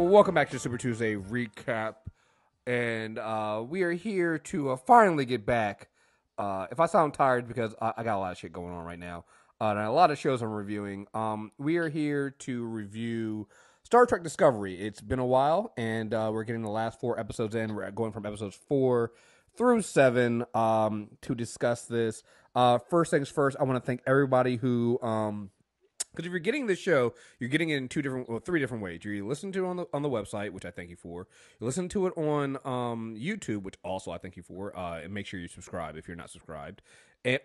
Welcome back to Super Tuesday Recap, and we are here to finally get back. If I sound tired, because I got a lot of shit going on right now, and a lot of shows I'm reviewing. We are here to review Star Trek Discovery. It's been a while, and we're getting the last 4 episodes in. We're going from episodes 4 through 7 to discuss this. First things first, I want to thank everybody who... because if you're getting this show, you're getting it in 3 different ways. You listen to it on the website, which I thank you for. You listen to it on YouTube, which also I thank you for. And make sure you subscribe if you're not subscribed,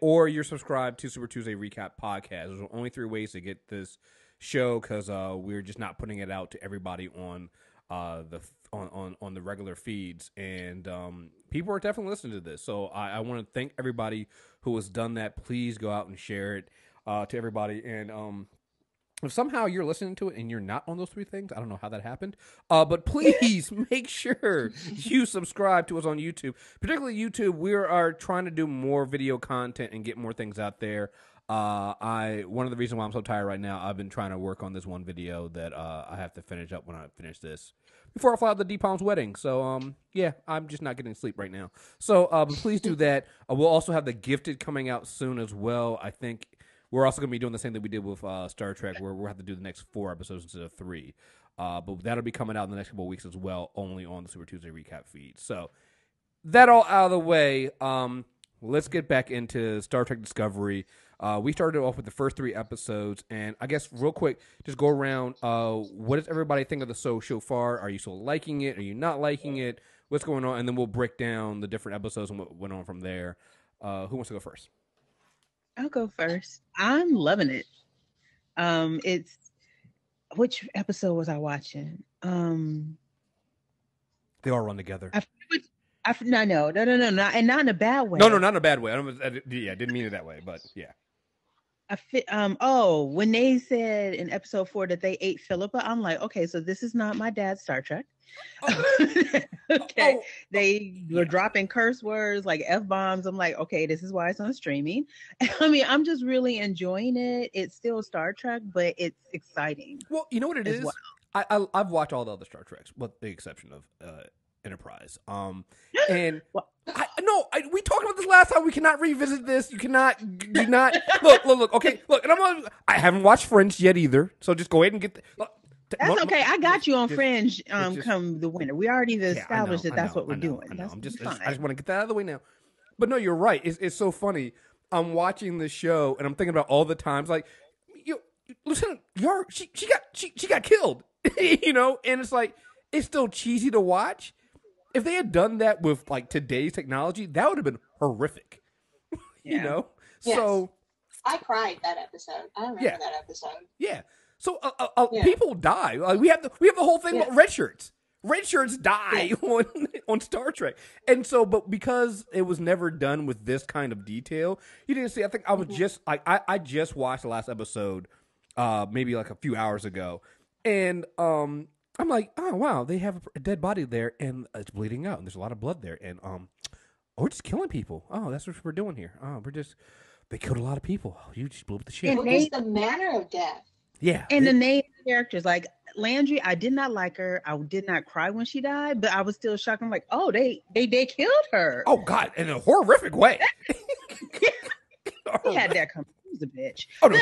or you're subscribed to Super Tuesday Recap Podcast. There's only 3 ways to get this show because we're just not putting it out to everybody on the regular feeds, and people are definitely listening to this. So I want to thank everybody who has done that. Please go out and share it to everybody, and if somehow you're listening to it and you're not on those 3 things, I don't know how that happened, but please make sure you subscribe to us on YouTube. Particularly YouTube, we are trying to do more video content and get more things out there. One of the reasons why I'm so tired right now, I've been trying to work on this one video that I have to finish up when I finish this before I fly out to D-Palm's wedding. So yeah, I'm just not getting sleep right now. So but please do that. We'll also have The Gifted coming out soon as well. I think we're also going to be doing the same thing we did with Star Trek, where we'll have to do the next 4 episodes instead of 3. But that'll be coming out in the next couple of weeks as well, only on the Super Tuesday Recap feed. So that all out of the way, let's get back into Star Trek Discovery. We started off with the first 3 episodes, and I guess real quick, just go around. What does everybody think of the show so far? Are you still liking it? Are you not liking it? What's going on? And then we'll break down the different episodes and what went on from there. Who wants to go first? I'll go first. I'm loving it. Which episode was I watching? They all run together. No, not in a bad way. No, not in a bad way. I didn't mean it that way, but yeah. When they said in episode 4 that they ate Philippa, I'm like, okay, so this is not my dad's Star Trek. Okay. They were dropping curse words like F-bombs. I'm like, okay, this is why it's on streaming. I mean, I'm just really enjoying it. It's still Star Trek, but it's exciting. Well, you know what it is? Well. I've watched all the other Star Treks, with the exception of Enterprise. And we talked about this last time. We cannot revisit this. You cannot look. Okay, look, and I haven't watched Fringe yet either. So just go ahead and get that's okay. I got you on Fringe. Come the winter, we already established that's what we're doing. I just want to get that out of the way now. But no, you're right. It's so funny. I'm watching this show and I'm thinking about all the times like, Lieutenant Yar, she got killed, and it's like it's still cheesy to watch. If they had done that with like today's technology, that would have been horrific. Yes. So I cried that episode. I remember that episode. Yeah. So people die. Like we have the whole thing about red shirts. Red shirts die on Star Trek, and so but because it was never done with this kind of detail, you didn't see. I think I was just I just watched the last episode, maybe like a few hours ago, and I'm like, oh wow, they have a dead body there, and it's bleeding out, and there's a lot of blood there, and we're just killing people. Oh, that's what we're doing here. Oh, they killed a lot of people. Oh, you just blew up the ship. What is the manner of death? Yeah. And the name of the characters, like Landry, I did not like her. I did not cry when she died, but I was still shocked. I'm like, oh, they killed her. Oh God, in a horrific way. He had that coming. He was a bitch. Oh no.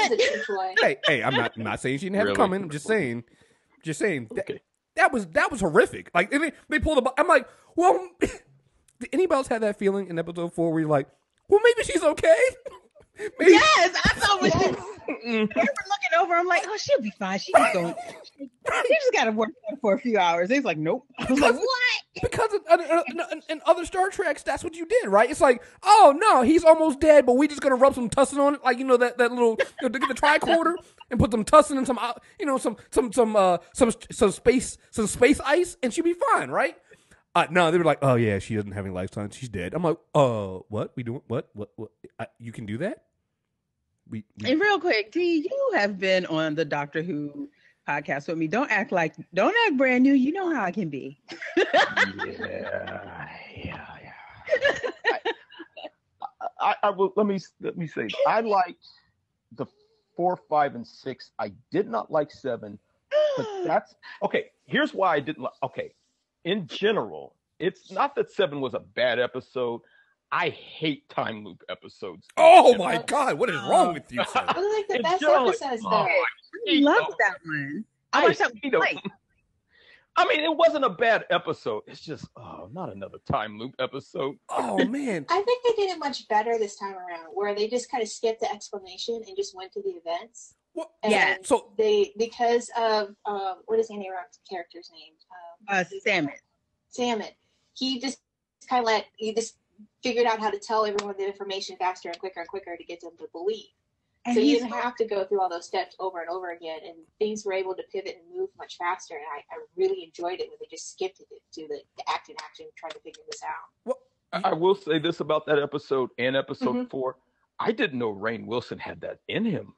Hey, I'm not saying she didn't have it coming. I'm just saying okay. that was horrific. Like they pulled the. I'm like, well, did anybody else have that feeling in episode 4 where you're like, well, maybe she's okay? Maybe. Yes, I thought when we were looking over, I'm like, oh, she'll be fine. She just got to work for a few hours. He's like, nope. I was like, what? Because in other Star Treks, that's what you did, right? It's like, oh no, he's almost dead, but we just gonna rub some tussin on it, like that little get the tricorder and put some tussin and some space ice, and she'll be fine, right? No, they were like, oh yeah, she doesn't have any life signs. She's dead. I'm like, what? We doing what? You can do that? And real quick, T, you have been on the Doctor Who podcast with me. Don't act brand new. You know how I can be. Yeah. I will. Let me say, I liked the 4, 5, and 6. I did not like 7. But that's okay. Here's why I didn't. Okay, in general, it's not that 7 was a bad episode. I hate time loop episodes. Oh my God, what is wrong with you, sir? Those are like the In best general, episodes, though. I love that one. I watched that hate one 'em. twice. I mean, it wasn't a bad episode. It's just, not another time loop episode. Oh man. I think they did it much better this time around, where they just kind of skipped the explanation and just went to the events. Well, And yeah. So they, because of what is Andy Rock's character's name? Salmon. He just kind of figured out how to tell everyone the information faster and quicker to get them to believe. And so you he's didn't have to go through all those steps over and over again, and things were able to pivot and move much faster. And I really enjoyed it when they just skipped it to the action, trying to figure this out. well, I will say this about that episode and episode 4. I didn't know Rainn Wilson had that in him.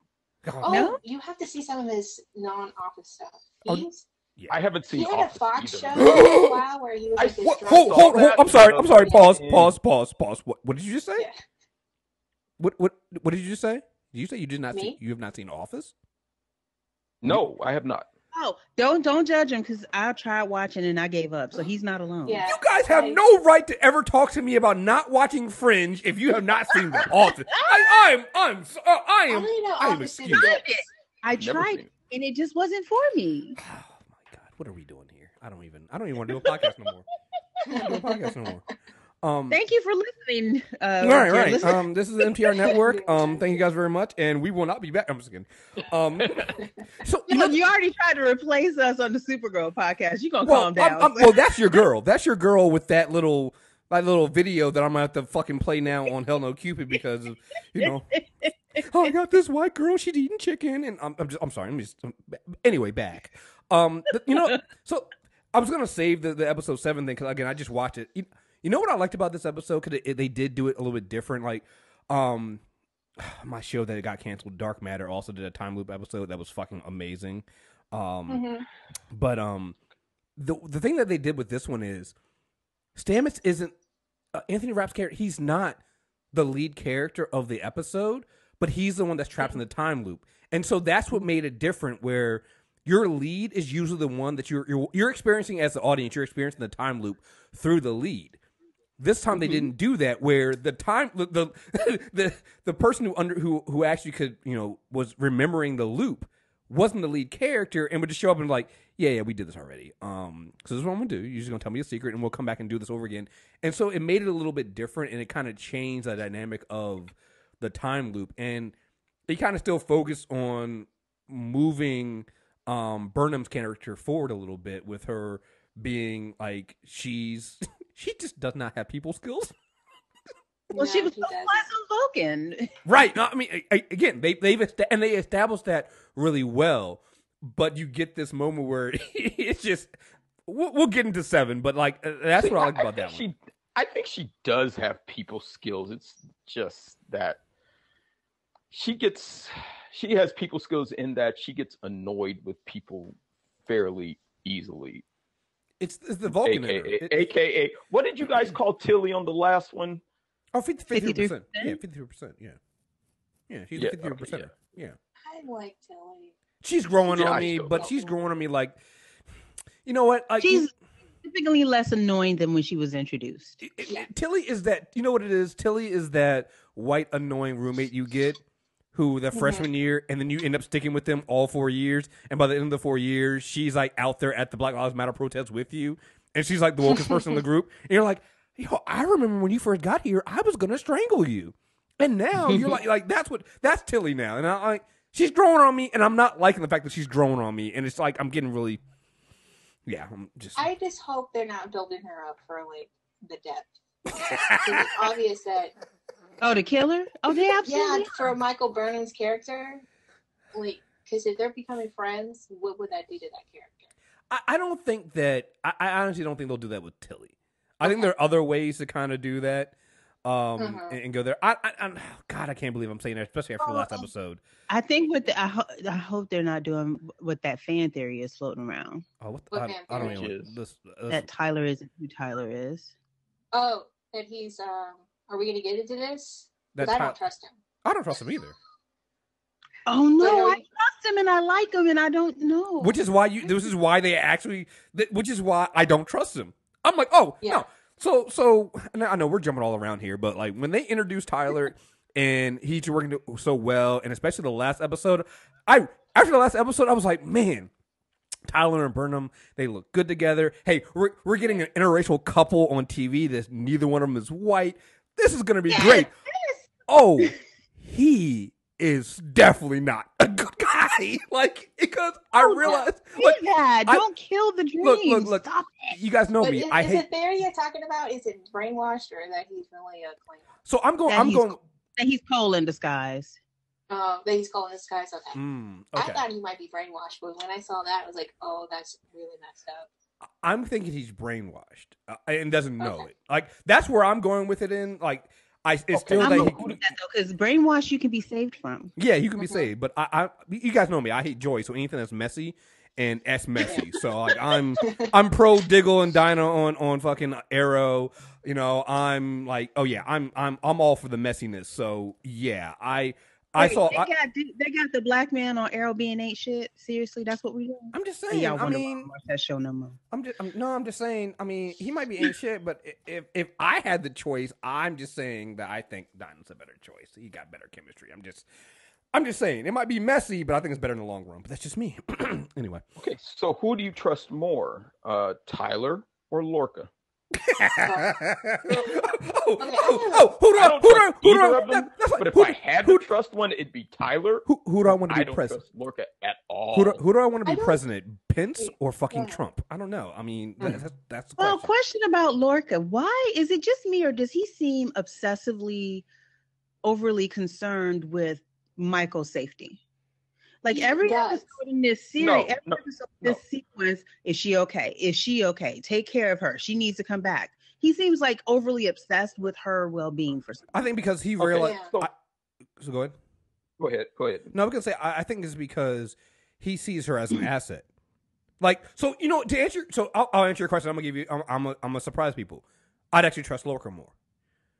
Oh, No? you have to see some of his non-office stuff. yeah. I haven't seen He had a Office Fox either. show for a while where he was like this Hold. drunk- I'm sorry. Pause. Yeah. What did you just say? Yeah. What did you just say? Did you say you did not Me? see? You have not seen Office? No, I have not. Oh, don't judge him, because I tried watching and I gave up. So he's not alone. Yeah. You guys have no right to ever talk to me about not watching Fringe if you have not seen The Office. I am Office is excused. good. I Never tried seen it. and it just wasn't for me. Oh my God, what are we doing here? I don't even want to do a podcast no more. I don't want to do a podcast no more. Thank you for listening. Right. listener. This is the MTR Network. Thank you guys very much, and we will not be back. I'm just kidding. So You already tried to replace us on the Supergirl podcast. You're gonna calm down. well, that's your girl. That's your girl with that little video that I'm gonna have to fucking play now on Hell No Cupid because of, oh, I got this white girl. She's eating chicken, and I'm sorry. Anyway, back. So I was gonna save the episode 7 thing because again I just watched it. You know what I liked about this episode? Because they did do it a little bit different. Like, my show that got canceled, Dark Matter, also did a time loop episode that was fucking amazing. But the thing that they did with this one is Stamets isn't Anthony Rapp's character. He's not the lead character of the episode, but he's the one that's trapped in the time loop, and so that's what made it different. Where your lead is usually the one that you're experiencing as the audience. You're experiencing the time loop through the lead. This time they didn't do that. Where the person who actually could was remembering the loop wasn't the lead character and would just show up and like, yeah, we did this already. So this is what I'm gonna do. You're just gonna tell me a secret and we'll come back and do this over again. And so it made it a little bit different and it kind of changed the dynamic of the time loop. And they kind of still focus on moving Burnham's character forward a little bit with her being like she just does not have people skills. Well, she was so spoken. Right. No, I mean, again, they established that really well. But you get this moment where it's just we'll get into 7, but like that's what I like about that one. I think she does have people skills. It's just that she has people skills in that she gets annoyed with people fairly easily. It's the Vulcan AKA, what did you guys call Tilly on the last one? Oh, 53%. Yeah, 53%. Yeah. Yeah, she's 53%. Yeah. I like Tilly. She's growing on me, but she's growing on me like, you know what? She's significantly less annoying than when she was introduced. Tilly is that, you know what it is? Tilly is that white annoying roommate you get who the freshman year, and then you end up sticking with them all 4 years. And by the end of the 4 years, she's like out there at the Black Lives Matter protest with you. And she's like the wokest person in the group. And you're like, I remember when you first got here, I was going to strangle you. And now you're like that's Tilly now. And I'm like, she's growing on me. And I'm not liking the fact that she's growing on me. And it's like, I'm getting really, I just hope they're not building her up for like the depth. It's obvious that. Oh, the killer? Oh, they absolutely. Yeah, for Michael Burnham's character, like, because if they're becoming friends, what would that do to that character? I don't think that. I honestly don't think they'll do that with Tilly. I think there are other ways to kind of do that, and go there. God, I can't believe I'm saying that, especially after the last episode. I think I hope they're not doing what that fan theory is floating around. Oh, what I don't even know that Tyler isn't who Tyler is. Oh, that he's. Are we going to get into this? I don't trust him. I don't trust him either. Oh no, So, I trust him and I like him and I don't know. Which is why this is why they actually, which is why I don't trust him. I'm like, oh Yeah. no. So I know we're jumping all around here, but like when they introduced Tyler and he's working so well, and especially the last episode, after the last episode I was like, man, Tyler and Burnham, they look good together. Hey, we're getting an interracial couple on TV that neither one of them is white. This is gonna be great. Yes. Oh, he is definitely not a good guy. Like, because I realized, like, don't kill the dreams. look. Stop it. You guys know But me. is, I is hate. it theory you're talking about? Is it brainwashed or that he's really a Klingon? So I'm going. That he's Cole in disguise. That he's calling this guy's okay. Okay. I thought he might be brainwashed, but when I saw that, I was like, oh, that's really messed up. I'm thinking he's brainwashed and doesn't know it. Like, that's where I'm going with it. In like, it's still I'm that okay with that though, because brainwash you can be saved from. Yeah, you can be saved, but you guys know me. I hate joy, so anything that's messy and that's messy. So like, I'm pro Diggle and Dinah on fucking Arrow. You know, I'm like, oh yeah, I'm all for the messiness. So yeah, they got the black man on Arrow being ain't shit. Seriously, that's what we do. I'm just saying. I mean, watch that show no more. I'm just saying. I mean, he might be ain't shit, but if I had the choice, I'm just saying that I think Dinah's a better choice. He got better chemistry. I'm just saying it might be messy, but I think it's better in the long run. But that's just me. Anyway. Okay, so who do you trust more, Tyler or Lorca? Who do I? But if I had to trust one, it'd be Tyler. Who do I want to be president? I don't trust Lorca at all. Who do I want to be president? Pence or fucking Trump? I don't know. I mean, that's the question. Well, question about Lorca. Why is it just me, or does he seem obsessively, overly concerned with Michael's safety? Like every episode in this series, this sequence, is she okay? Is she okay? Take care of her. She needs to come back. He seems like overly obsessed with her well-being for some reason. I think because he realized. So go ahead. Go ahead. No, I'm gonna say I think it's because he sees her as an asset. Like, so you know, to answer. So I'll answer your question. I'm gonna give you. I'm gonna surprise people. I'd actually trust Lorca more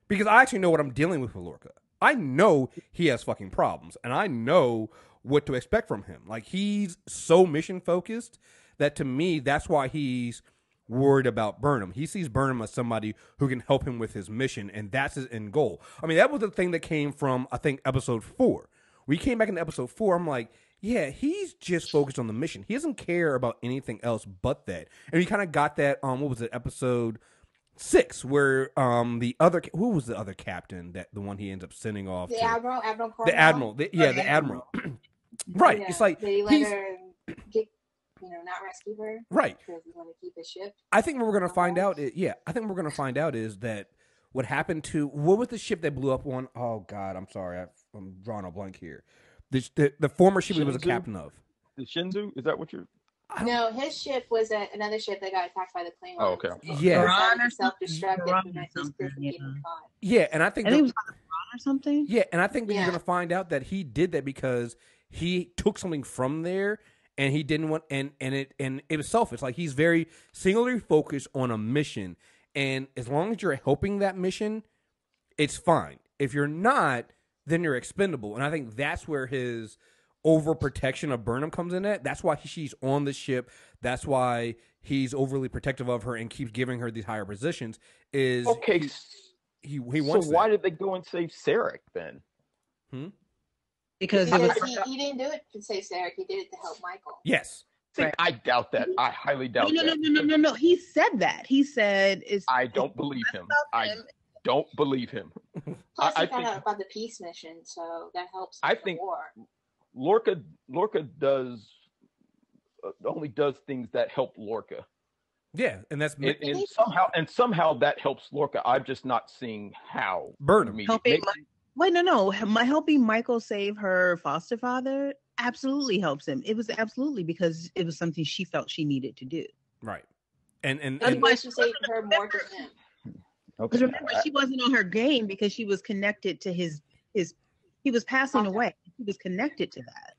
because I actually know what I'm dealing with Lorca. I know he has fucking problems, and I know what to expect from him. Like, he's so mission focused that to me, that's why he's worried about Burnham. He sees Burnham as somebody who can help him with his mission, and that's his end goal. I mean, that was the thing that came from, I think, episode 4. We came back in episode 4. I'm like, yeah, he's just focused on the mission. He doesn't care about anything else but that. And we kind of got that. What was it? Episode 6, where the other who was the other captain, that the one he ends up sending off? Admiral Cornwell? The admiral. The admiral. Right. Yeah, it's like they let her get, not rescue her. Right. Because he's going to keep his ship. I think what we're going to find out is that what happened to, what was the ship that blew up on? Oh God, I'm sorry, I'm drawing a blank here. The former ship he was a captain of. The Shinzu? Is that what you're? No, his ship was another ship that got attacked by the Klingons. Oh, okay. Yeah. Self-destructive. Yeah, and I think it was or something. Yeah, and I think that you're going to find out that he did that because he took something from there, and he didn't want, and it was selfish. Like, he's very singularly focused on a mission, and as long as you're helping that mission, it's fine. If you're not, then you're expendable, and I think that's where his overprotection of Burnham comes in at. That's why she's on the ship. That's why he's overly protective of her and keeps giving her these higher positions. Is okay? He wants. So why did they go and save Sarek then? Because he didn't do it to save Sarek. He did it to help Michael. Yes. Right. I doubt that. I highly doubt that. No. He said that. He said, I don't believe him. I don't believe him. Plus, he found out about the peace mission, so that helps. I think Lorca only does things that help Lorca. Yeah, and that's and somehow that helps Lorca. I'm just not seeing how. Burnham. Helping Michael save her foster father absolutely helps him. It was absolutely because it was something she felt she needed to do. Right. And otherwise she saved her more to him. Because remember, she wasn't on her game because she was connected to his he was passing away. He was connected to that.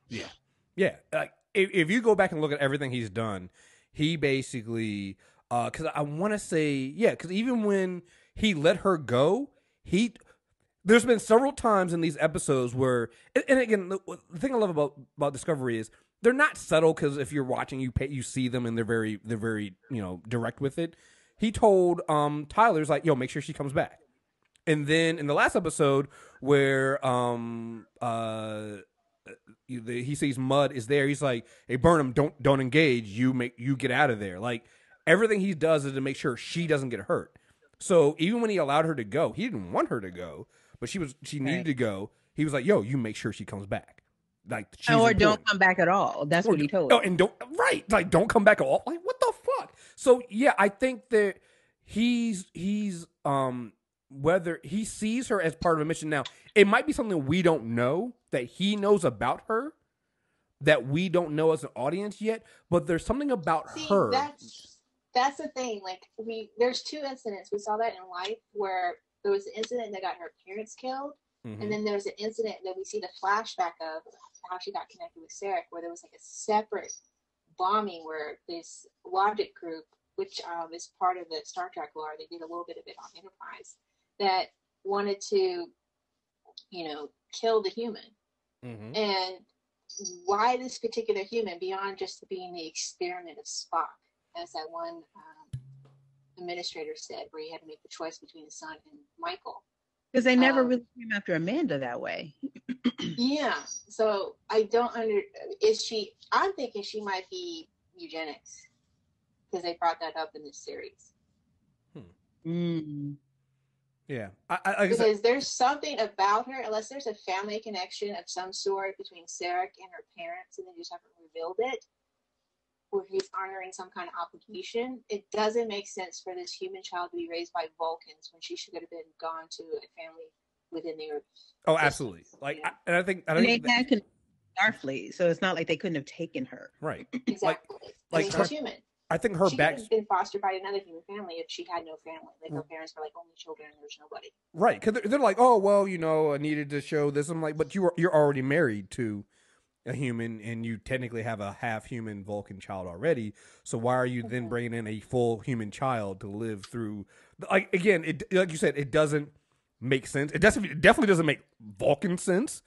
Yeah. Like, if you go back and look at everything he's done, he basically, because I want to say, because even when he let her go, there's been several times in these episodes where, and again, the thing I love about Discovery is they're not subtle, because if you're watching, you see them and they're very direct with it. He told Tyler's like, yo, make sure she comes back. And then in the last episode where he sees Mud is there, he's like, hey, Burnham, don't engage. You get out of there. Like, everything he does is to make sure she doesn't get hurt. So even when he allowed her to go, he didn't want her to go, but she needed to go. He was like, yo, you make sure she comes back. Like, she's or important. Don't come back at all. That's what he told. Oh, and don't come back at all. Like, what the fuck? So yeah, I think that he's whether he sees her as part of a mission now, it might be something we don't know that he knows about her that we don't know as an audience yet, but there's something about her. That's the thing. Like, there's two incidents. We saw that in life where there was an incident that got her parents killed, and then there's an incident that we see the flashback of how she got connected with Sarek, where there was like a separate bombing where this logic group, which is part of the Star Trek lore, they did a little bit of it on Enterprise, that wanted to, kill the human. And why this particular human, beyond just being the experiment of Spock, as that one administrator said, where he had to make the choice between his son and Michael. Because they never really came after Amanda that way. Yeah. So I don't I'm thinking she might be eugenics, because they brought that up in this series. Yeah. Because there's something about her, unless there's a family connection of some sort between Sarek and her parents, and they just haven't revealed it, or he's honoring some kind of obligation, it doesn't make sense for this human child to be raised by Vulcans when she should have been gone to a family within the Earth. Oh, absolutely. Like, I think they had Starfleet, so it's not like they couldn't have taken her. Right. Exactly. Like she's human. I think her she back could have been fostered by another human family if she had no family. Like, her parents were like only children and there's nobody. Right, because they're like, oh well, I needed to show this. I'm like, but you're already married to a human, and you technically have a half human Vulcan child already. So why are you then bringing in a full human child to live through? Like, again, like you said, it doesn't make sense. It definitely doesn't make Vulcan sense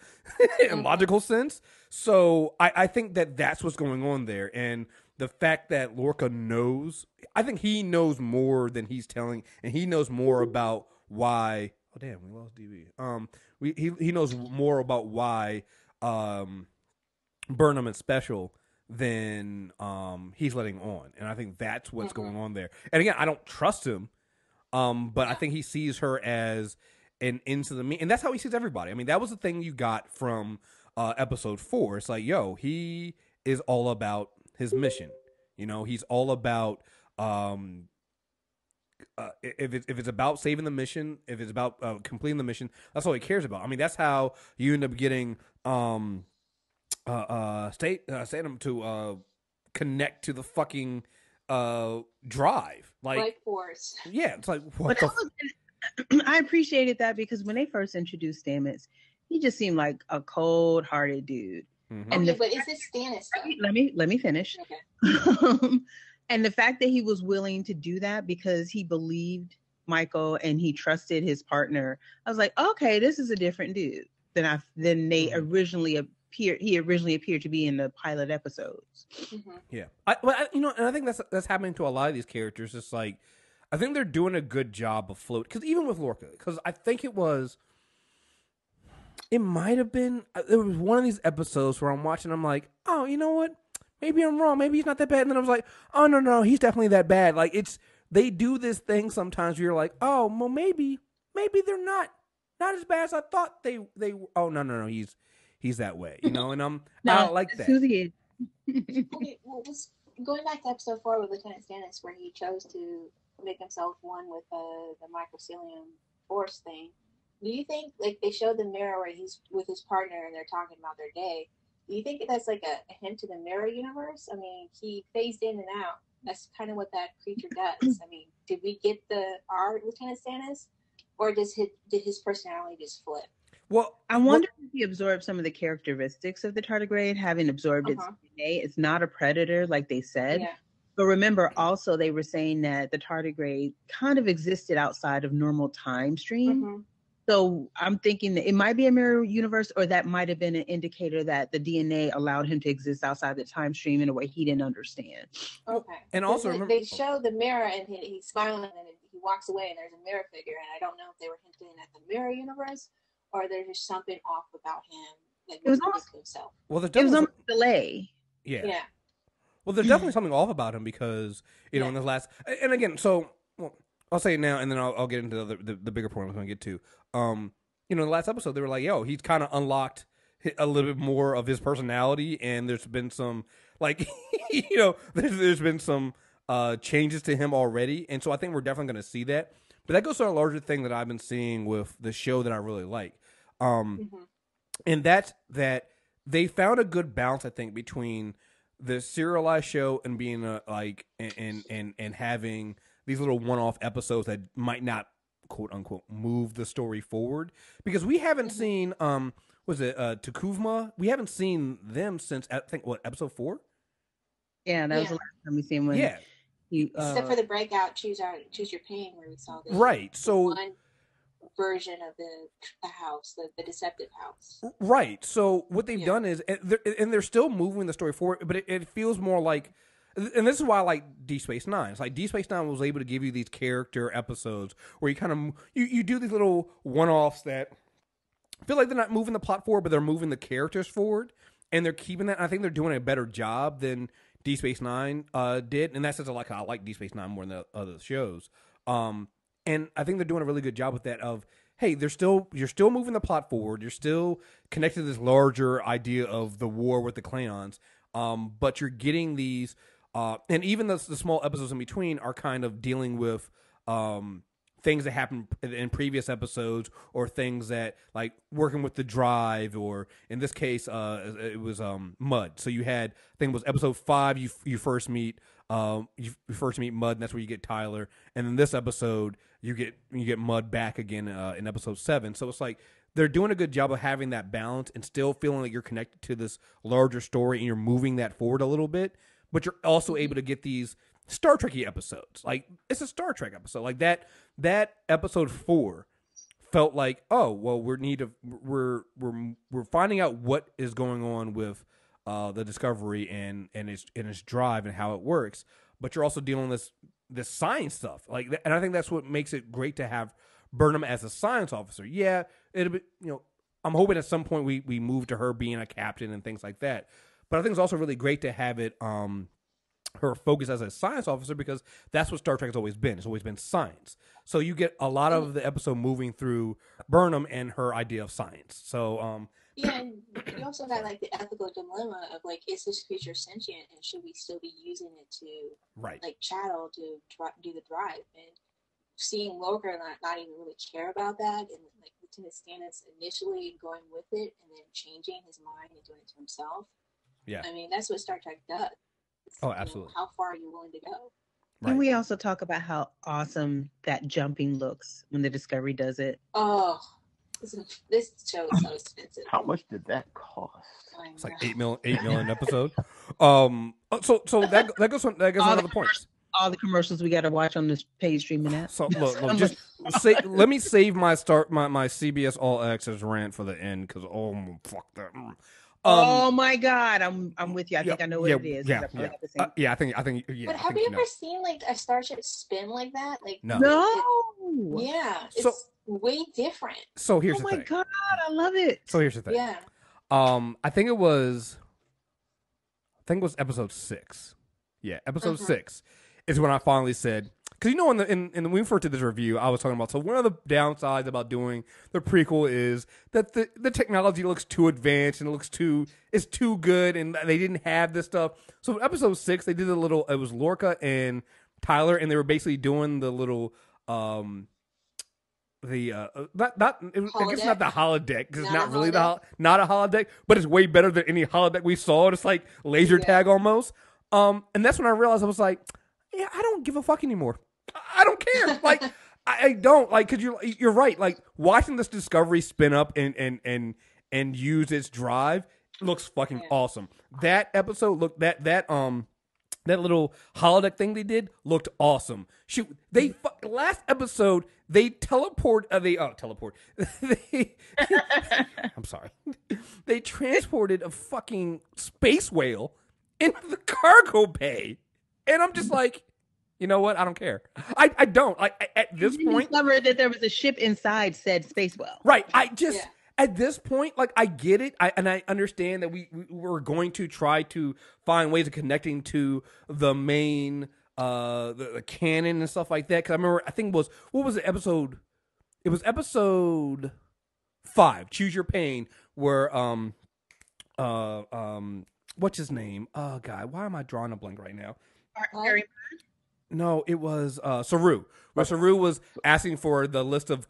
and logical sense. So I think that's what's going on there, and the fact that Lorca knows, I think he knows more than he's telling, and he knows more about why. Oh damn, we lost DB. He knows more about why Burnham is special than he's letting on, and I think that's what's going on there. And again, I don't trust him, but I think he sees her as an into the me, and that's how he sees everybody. I mean, that was the thing you got from episode 4. It's like, yo, he is all about his mission. He's all about if it's about saving the mission, if it's about completing the mission, that's all he cares about. I mean, that's how you end up getting Statham to connect to the fucking drive, like force. Yeah, it's like what I appreciated that, because when they first introduced Stamets, he just seemed like a cold-hearted dude. And but is this Stannis? Let me finish. Okay. And the fact that he was willing to do that because he believed Michael and he trusted his partner, I was like, okay, this is a different dude than they originally appeared. He originally appeared to be in the pilot episodes. Yeah, and I think that's happening to a lot of these characters. It's like, I think they're doing a good job of float, because even with Lorca, because I think it might have been, there was one of these episodes where I'm watching, I'm like, oh, you know what? Maybe I'm wrong. Maybe he's not that bad. And then I was like, oh, no, he's definitely that bad. Like, they do this thing sometimes where you're like, oh, well, maybe they're not as bad as I thought they oh, no, he's that way, and I don't like that. Susie. Okay, well, just going back to episode 4 with Lieutenant Stannis, where he chose to make himself one with the mycelium force thing. Do you think, like, they showed the mirror where he's with his partner and they're talking about their day? Do you think that's like a hint to the mirror universe? I mean, he phased in and out. That's kind of what that creature does. I mean, did we get our Lieutenant Stannis, or did his personality just flip? Well, I wonder if he absorbed some of the characteristics of the tardigrade, having absorbed its DNA. It's not a predator, like they said. Yeah. But remember, also, they were saying that the tardigrade kind of existed outside of normal time stream. So I'm thinking that it might be a mirror universe, or that might have been an indicator that the DNA allowed him to exist outside the time stream in a way he didn't understand. Okay. And also, remember, they show the mirror and he's smiling and he walks away and there's a mirror figure, and I don't know if they were hinting at the mirror universe or there's just something off about him, like It was with himself. well, there's It was definitely on delay. yeah. Well, there's definitely something off about him because in the last, and again, so I'll say it now, and then I'll get into the bigger point I'm going to get to. In the last episode, they were like, "Yo, he's kind of unlocked a little bit more of his personality," and there's been some there's been some changes to him already, and so I think we're definitely going to see that. But that goes to a larger thing that I've been seeing with the show that I really like, and that's that they found a good balance, I think, between the serialized show and being and having these little one-off episodes that might not quote unquote move the story forward, because we haven't seen Tukuvma, we haven't seen them since I think episode 4. Yeah, that was the last time we seen when except for the breakout choose your pain, where we saw this one version of the house, the deceptive house. Right. So what they've done is, and they're still moving the story forward, but it feels more like, and this is why I like Deep Space Nine. It's like Deep Space Nine was able to give you these character episodes where you kind of you do these little one-offs that feel like they're not moving the plot forward, but they're moving the characters forward, and they're keeping that. And I think they're doing a better job than Deep Space Nine did. In that sense, I like Deep Space Nine more than the other shows. And I think they're doing a really good job with that. Of hey, you're still moving the plot forward. You're still connected to this larger idea of the war with the Klingons. But you're getting these, and even the small episodes in between are kind of dealing with things that happened in previous episodes, or things that, like, working with the drive, or in this case, it was Mud. So you had, I think it was episode 5. You first meet Mud, and that's where you get Tyler. And in this episode, you get Mud back again in episode 7. So it's like they're doing a good job of having that balance and still feeling like you're connected to this larger story and you're moving that forward a little bit. But you're also able to get these Star Trek-y episodes. Like, it's a Star Trek episode. Like that episode 4 felt like, oh, well, we're finding out what is going on with the Discovery and its drive and how it works. But you're also dealing with this science stuff. Like, and I think that's what makes it great to have Burnham as a science officer. Yeah, it'll be, I'm hoping at some point we move to her being a captain and things like that. But I think it's also really great to have it her focus as a science officer, because that's what Star Trek has always been. It's always been science. So you get a lot of the episode moving through Burnham and her idea of science. So and you also got like the ethical dilemma of, like, is this creature sentient and should we still be using it to like chattel to do the drive? And seeing Lorca not even really care about that, and like Lieutenant Stannis initially going with it and then changing his mind and doing it to himself. Yeah, I mean, that's what Star Trek does. Absolutely. How far are you willing to go? Can we also talk about how awesome that jumping looks when the Discovery does it? Oh, this show is so expensive. How much did that cost? It's like $8 million episode. So that goes on other points. All the commercials we got to watch on this paid streaming app. So look, just let me save my CBS All Access rant for the end, because fuck that. Oh my God, I'm with you. I think I know what it is. Yeah, I think. But have you ever seen like a starship spin like that? Like no. It's way different. So here's the thing. Oh my God, I love it. So here's the thing. Yeah. I think it was episode 6. Yeah, episode 6 is when I finally said, because when we referred to this review, I was talking about, so one of the downsides about doing the prequel is that the technology looks too advanced and it's too good, and they didn't have this stuff. So episode 6, they did it was Lorca and Tyler, and they were basically doing the little I guess not the holodeck, because it's not really not a holodeck, but it's way better than any holodeck we saw. It's like laser tag almost. And that's when I realized, I was like, yeah, I don't give a fuck anymore. I don't care. Like, I don't, like, because you're right. Like, watching this Discovery spin up and use its drive looks fucking awesome. That episode, look, that That little holodeck thing they did looked awesome. Shoot, last episode they teleport. I'm sorry. They transported a fucking space whale into the cargo bay, and I'm just like, you know what? I don't care. I don't. Like at this point, discovered that there was a ship inside said space whale. Right. At this point, like, I get it. I understand that we're going to try to find ways of connecting to the main, the canon and stuff like that. Because I remember, I think what was the episode? It was episode 5, Choose Your Pain, where, what's his name? Oh, God, why am I drawing a blank right now? No, it was Saru. Where Saru was asking for the list of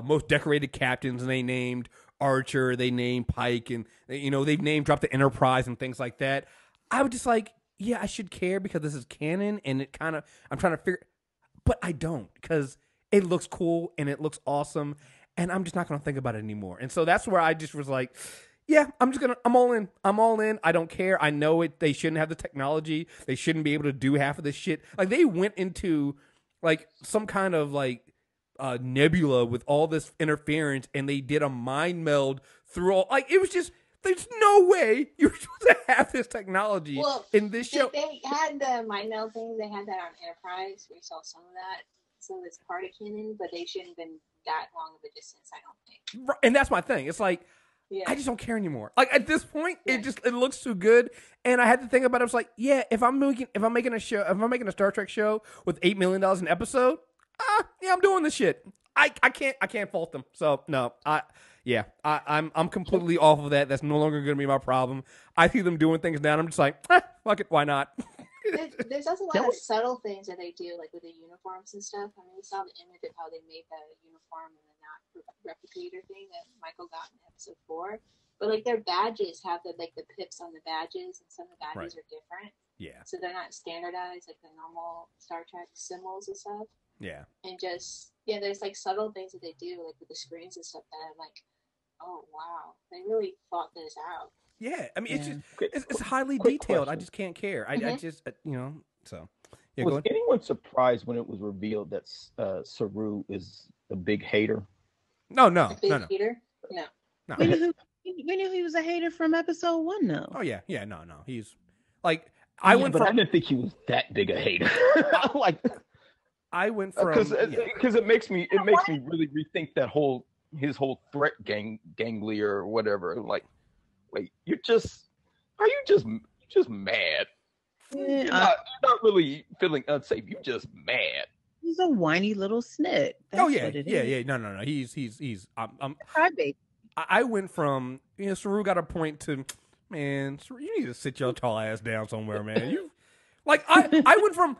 most decorated captains, and they named Archer, they named Pike, and they've named dropped the Enterprise and things like that. I was just like, yeah, I should care because this is canon, and it kind of I'm trying to figure, but I don't because it looks cool and it looks awesome, and I'm just not going to think about it anymore. And so that's where I just was like, yeah, I'm all in. I'm all in. I don't care. I know it. They shouldn't have the technology. They shouldn't be able to do half of this shit. Like they went into like some kind of like nebula with all this interference, and they did a mind meld through all. Like it was just, there's no way you're supposed to have this technology in this show. They had the mind meld thing. They had that on Enterprise. We saw some of that, so it's part of canon. But they shouldn't have been that long of a distance, I don't think. Right, and that's my thing. It's like I just don't care anymore. Like at this point, it looks too good, and I had to think about it. I was like, yeah, if I'm making a Star Trek show with $8 million an episode. I'm doing this shit. I can't fault them. So no, I'm completely off of that. That's no longer going to be my problem. I see them doing things now, and I'm just like, fuck it, why not? There's also a lot of subtle things that they do, like with the uniforms and stuff. I mean, we saw the image of how they made the uniform and the not replicator thing that Michael got in episode 4. But like their badges have the pips on the badges, and some of the badges are different. Yeah. So they're not standardized like the normal Star Trek symbols and stuff. Yeah. And just, there's like subtle things that they do, like with the screens and stuff that I'm like, oh, wow. They really thought this out. Yeah. I mean, it's highly detailed. Question. I just can't care. I just, so. Yeah, was anyone surprised when it was revealed that Saru is a big hater? No. Hater? No. We knew he was a hater from episode 1, though. Oh, yeah. Yeah, no. He's, like, I didn't think he was that big a hater. I went from because it makes me really rethink his whole threat ganglia or whatever. Like, wait, are you just mad? You're not really feeling unsafe. You're just mad. He's a whiny little snit. That's what it is. No. He's crybaby. I went from Saru got a point to, man, Saru, you need to sit your tall ass down somewhere, man. You. Like, I went from,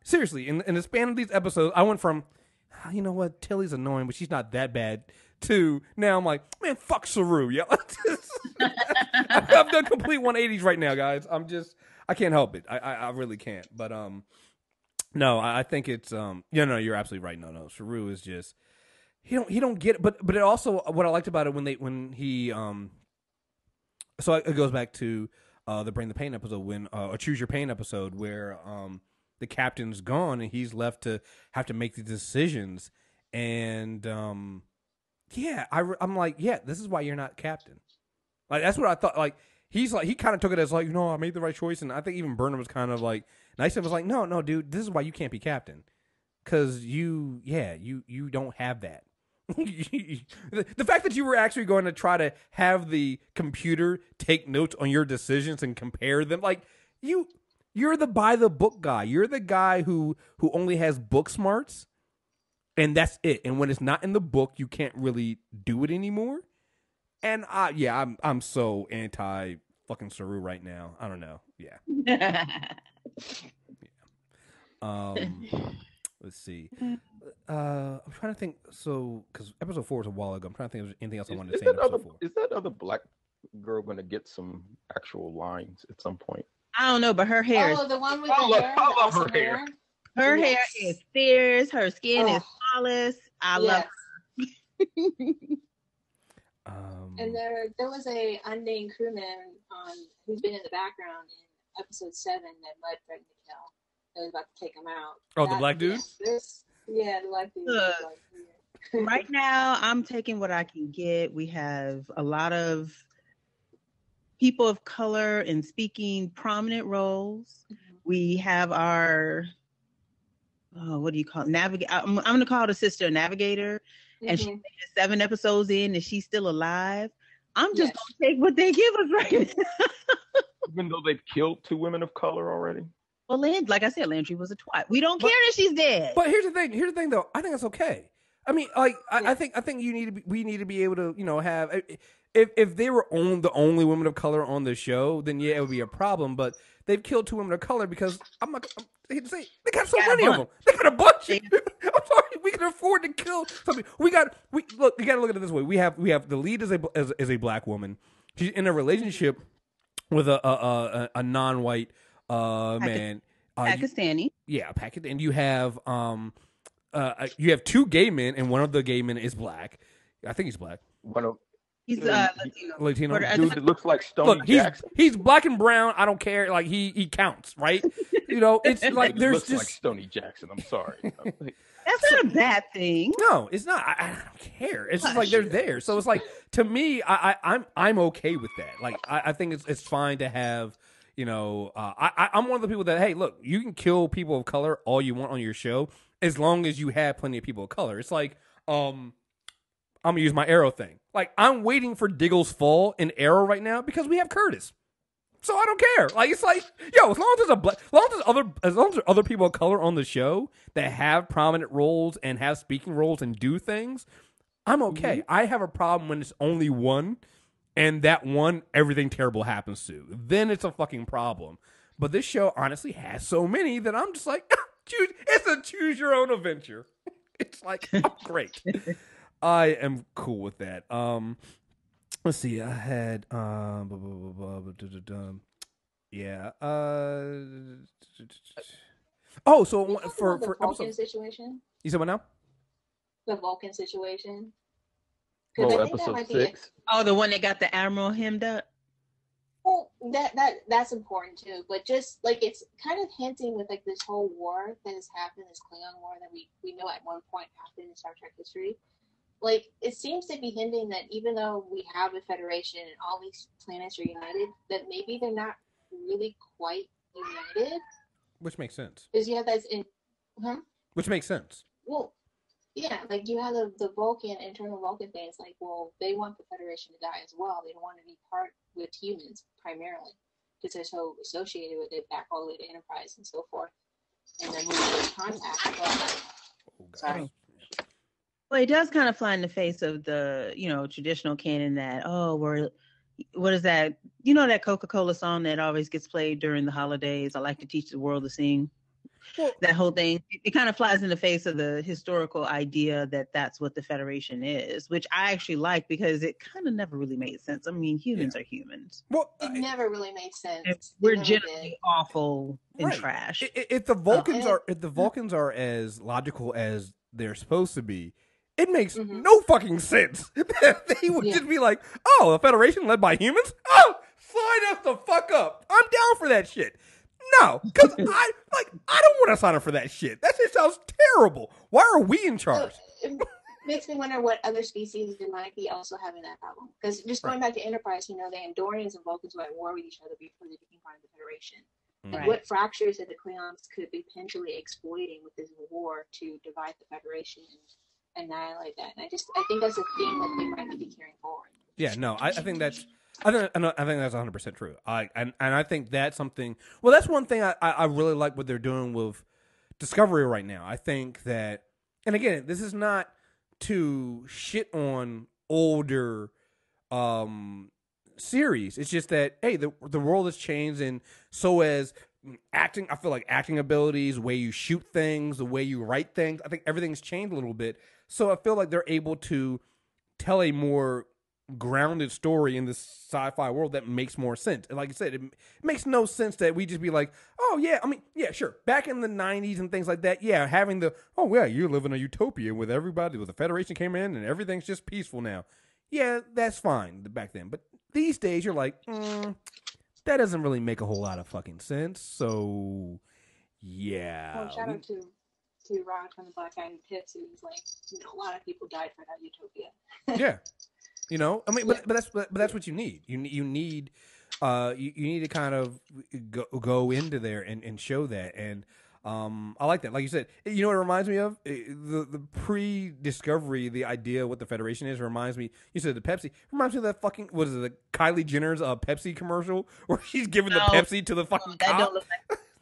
seriously, in the span of these episodes, I went from, you know what, Tilly's annoying, but she's not that bad, to now I'm like, man, fuck Saru. Yeah. I've done complete 180s right now, guys. I can't help it. I really can't. But, no, I think it's, no, you're absolutely right. No, Saru is just, he don't get it. But it also, what I liked about it when he, so it goes back to, the Bring the Pain episode or Choose Your Pain episode where the captain's gone and he's left to have to make the decisions, and I'm like, yeah, this is why you're not captain. Like that's what I thought. Like he kind of took it as like, I made the right choice, and I think even Burnham was kind of like nice. It was like, no, dude, this is why you can't be captain, because you don't have that. The fact that you were actually going to try to have the computer take notes on your decisions and compare them, like you're the by the book guy. You're the guy who only has book smarts, and that's it. And when it's not in the book, you can't really do it anymore. And I'm so anti fucking Saru right now. I don't know. Yeah. Let's see. I'm trying to think. So, because episode 4 was a while ago, I'm trying to think if there's anything else I wanted to say in episode 4. Is that other black girl going to get some actual lines at some point? I don't know, but her hair is... the one with the hair. I love her hair. Her hair is fierce. Her skin is flawless. I love her. And there was a unnamed crewman who's been in the background in episode 7 that Mud threatened to kill. They was about to take him out. Oh, the black dude? Yeah, the black dude. Right now, I'm taking what I can get. We have a lot of people of color in speaking prominent roles. We have our, what do you call it? I'm going to call it a sister navigator. And she's 7 episodes in and she's still alive. I'm just going to take what they give us right now. Even though they've killed 2 women of color already? Well, like I said, Landry was a twat. We don't care that she's dead. But here's the thing, though. I think it's okay. I mean, like, I think we need to be able to, have, if they were the only women of color on the show, then yeah, it would be a problem. But they've killed 2 women of color because I hate to say they got so many of them. They got a bunch. I'm sorry, we can afford to kill something. You got to look at it this way. We have the lead is a black woman. She's in a relationship with a non-white man. Pakistani. Pakistani. And you have 2 gay men, and one of the gay men is black. I think he's black. He's Latino. Dude that looks like Stoney Jackson. He's black and brown. I don't care. Like he counts, right? It's like there's looks just like Stoney Jackson. I'm sorry. That's not a bad thing. No, it's not. I don't care. It's just like they're there. So it's like, to me, I'm okay with that. Like I think it's fine to have. I'm one of the people that, hey, look, you can kill people of color all you want on your show as long as you have plenty of people of color. It's like, I'm gonna use my Arrow thing. Like, I'm waiting for Diggle's fall in Arrow right now because we have Curtis. So I don't care. Like, it's like, yo, as long as there's other people of color on the show that have prominent roles and have speaking roles and do things, I'm okay. I have a problem when it's only one, and that one, everything terrible happens to. Then it's a fucking problem. But this show honestly has so many that I'm just like, it's a choose your own adventure. It's like, great. I am cool with that. Let's see. I had yeah. Oh, so for the Vulcan situation. You said what now? The Vulcan situation. Oh, episode 6. Oh, the one that got the admiral hemmed up. Well, that's important too. But just like it's kind of hinting with like this whole war that has happened, this Klingon war that we know at one point happened in Star Trek history. Like, it seems to be hinting that even though we have a federation and all these planets are united, that maybe they're not really quite united. Which makes sense. Because you have that in... Which makes sense. Well, yeah, like you have the Vulcan, internal Vulcan thing. It's like, well, they want the Federation to die as well. They don't want to be part with humans, primarily, because they're so associated with it back all the way to Enterprise and so forth. And then moving to Contact. Sorry. Well, it does kind of fly in the face of the, traditional canon that, what is that? That Coca-Cola song that always gets played during the holidays? I like to teach the world to sing. Well, that whole thing, it kind of flies in the face of the historical idea that that's what the Federation is, which I actually like because it kind of never really made sense. I mean, humans are humans. Well, it never really made sense. We're generally awful and trash. If the Vulcans are as logical as they're supposed to be, it makes no fucking sense. They would just be like, oh, a Federation led by humans? Oh, sign us the fuck up. I'm down for that shit. No, because I don't want to sign up for that shit. That shit sounds terrible. Why are we in charge? It makes me wonder what other species might be also having that problem. Because just going back to Enterprise, the Andorians and Vulcans were at war with each other before they became part of the Federation. And what fractures that the Klingons could be potentially exploiting with this war to divide the Federation and annihilate that. And I think that's a theme that they might be carrying forward. Yeah, no, I think that's 100% true. I think that's something. Well, that's one thing I really like what they're doing with Discovery right now. I think that, and again, this is not to shit on older series. It's just that, hey, the world has changed, and so as acting, I feel like acting abilities, the way you shoot things, the way you write things, I think everything's changed a little bit. So I feel like they're able to tell a more grounded story in this sci-fi world that makes more sense. And like I said, it makes no sense that we just be like, oh yeah, I mean, yeah, sure. Back in the 90s and things like that, yeah, having you live in a utopia with everybody, with the Federation came in and everything's just peaceful now. Yeah, that's fine back then. But these days you're like, that doesn't really make a whole lot of fucking sense. So, yeah. Well, shout out to Rod from the Black Eyed Peas, who's like, a lot of people died for that utopia. Yeah. I mean, but that's what you need. You need you need to kind of go into there and show that. And I like that. Like you said, you know what it reminds me of? The pre-discovery, the idea of what the Federation is reminds me. You said the Pepsi reminds me of that fucking, what is it, the Kylie Jenner's Pepsi commercial where she's giving the Pepsi to the fucking cop. Don't look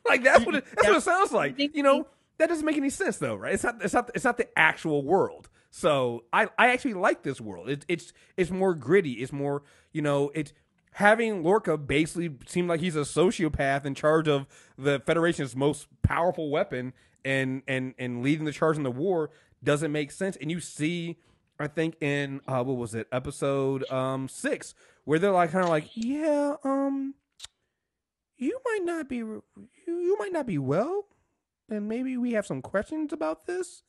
like that's what it sounds like. That doesn't make any sense though, right? It's not the actual world. So I actually like this world. It's more gritty. It's more, it's having Lorca basically seem like he's a sociopath in charge of the Federation's most powerful weapon and leading the charge in the war doesn't make sense. And you see, I think in what was it, episode 6, where they're like kind of like, yeah, you might not be well, and maybe we have some questions about this.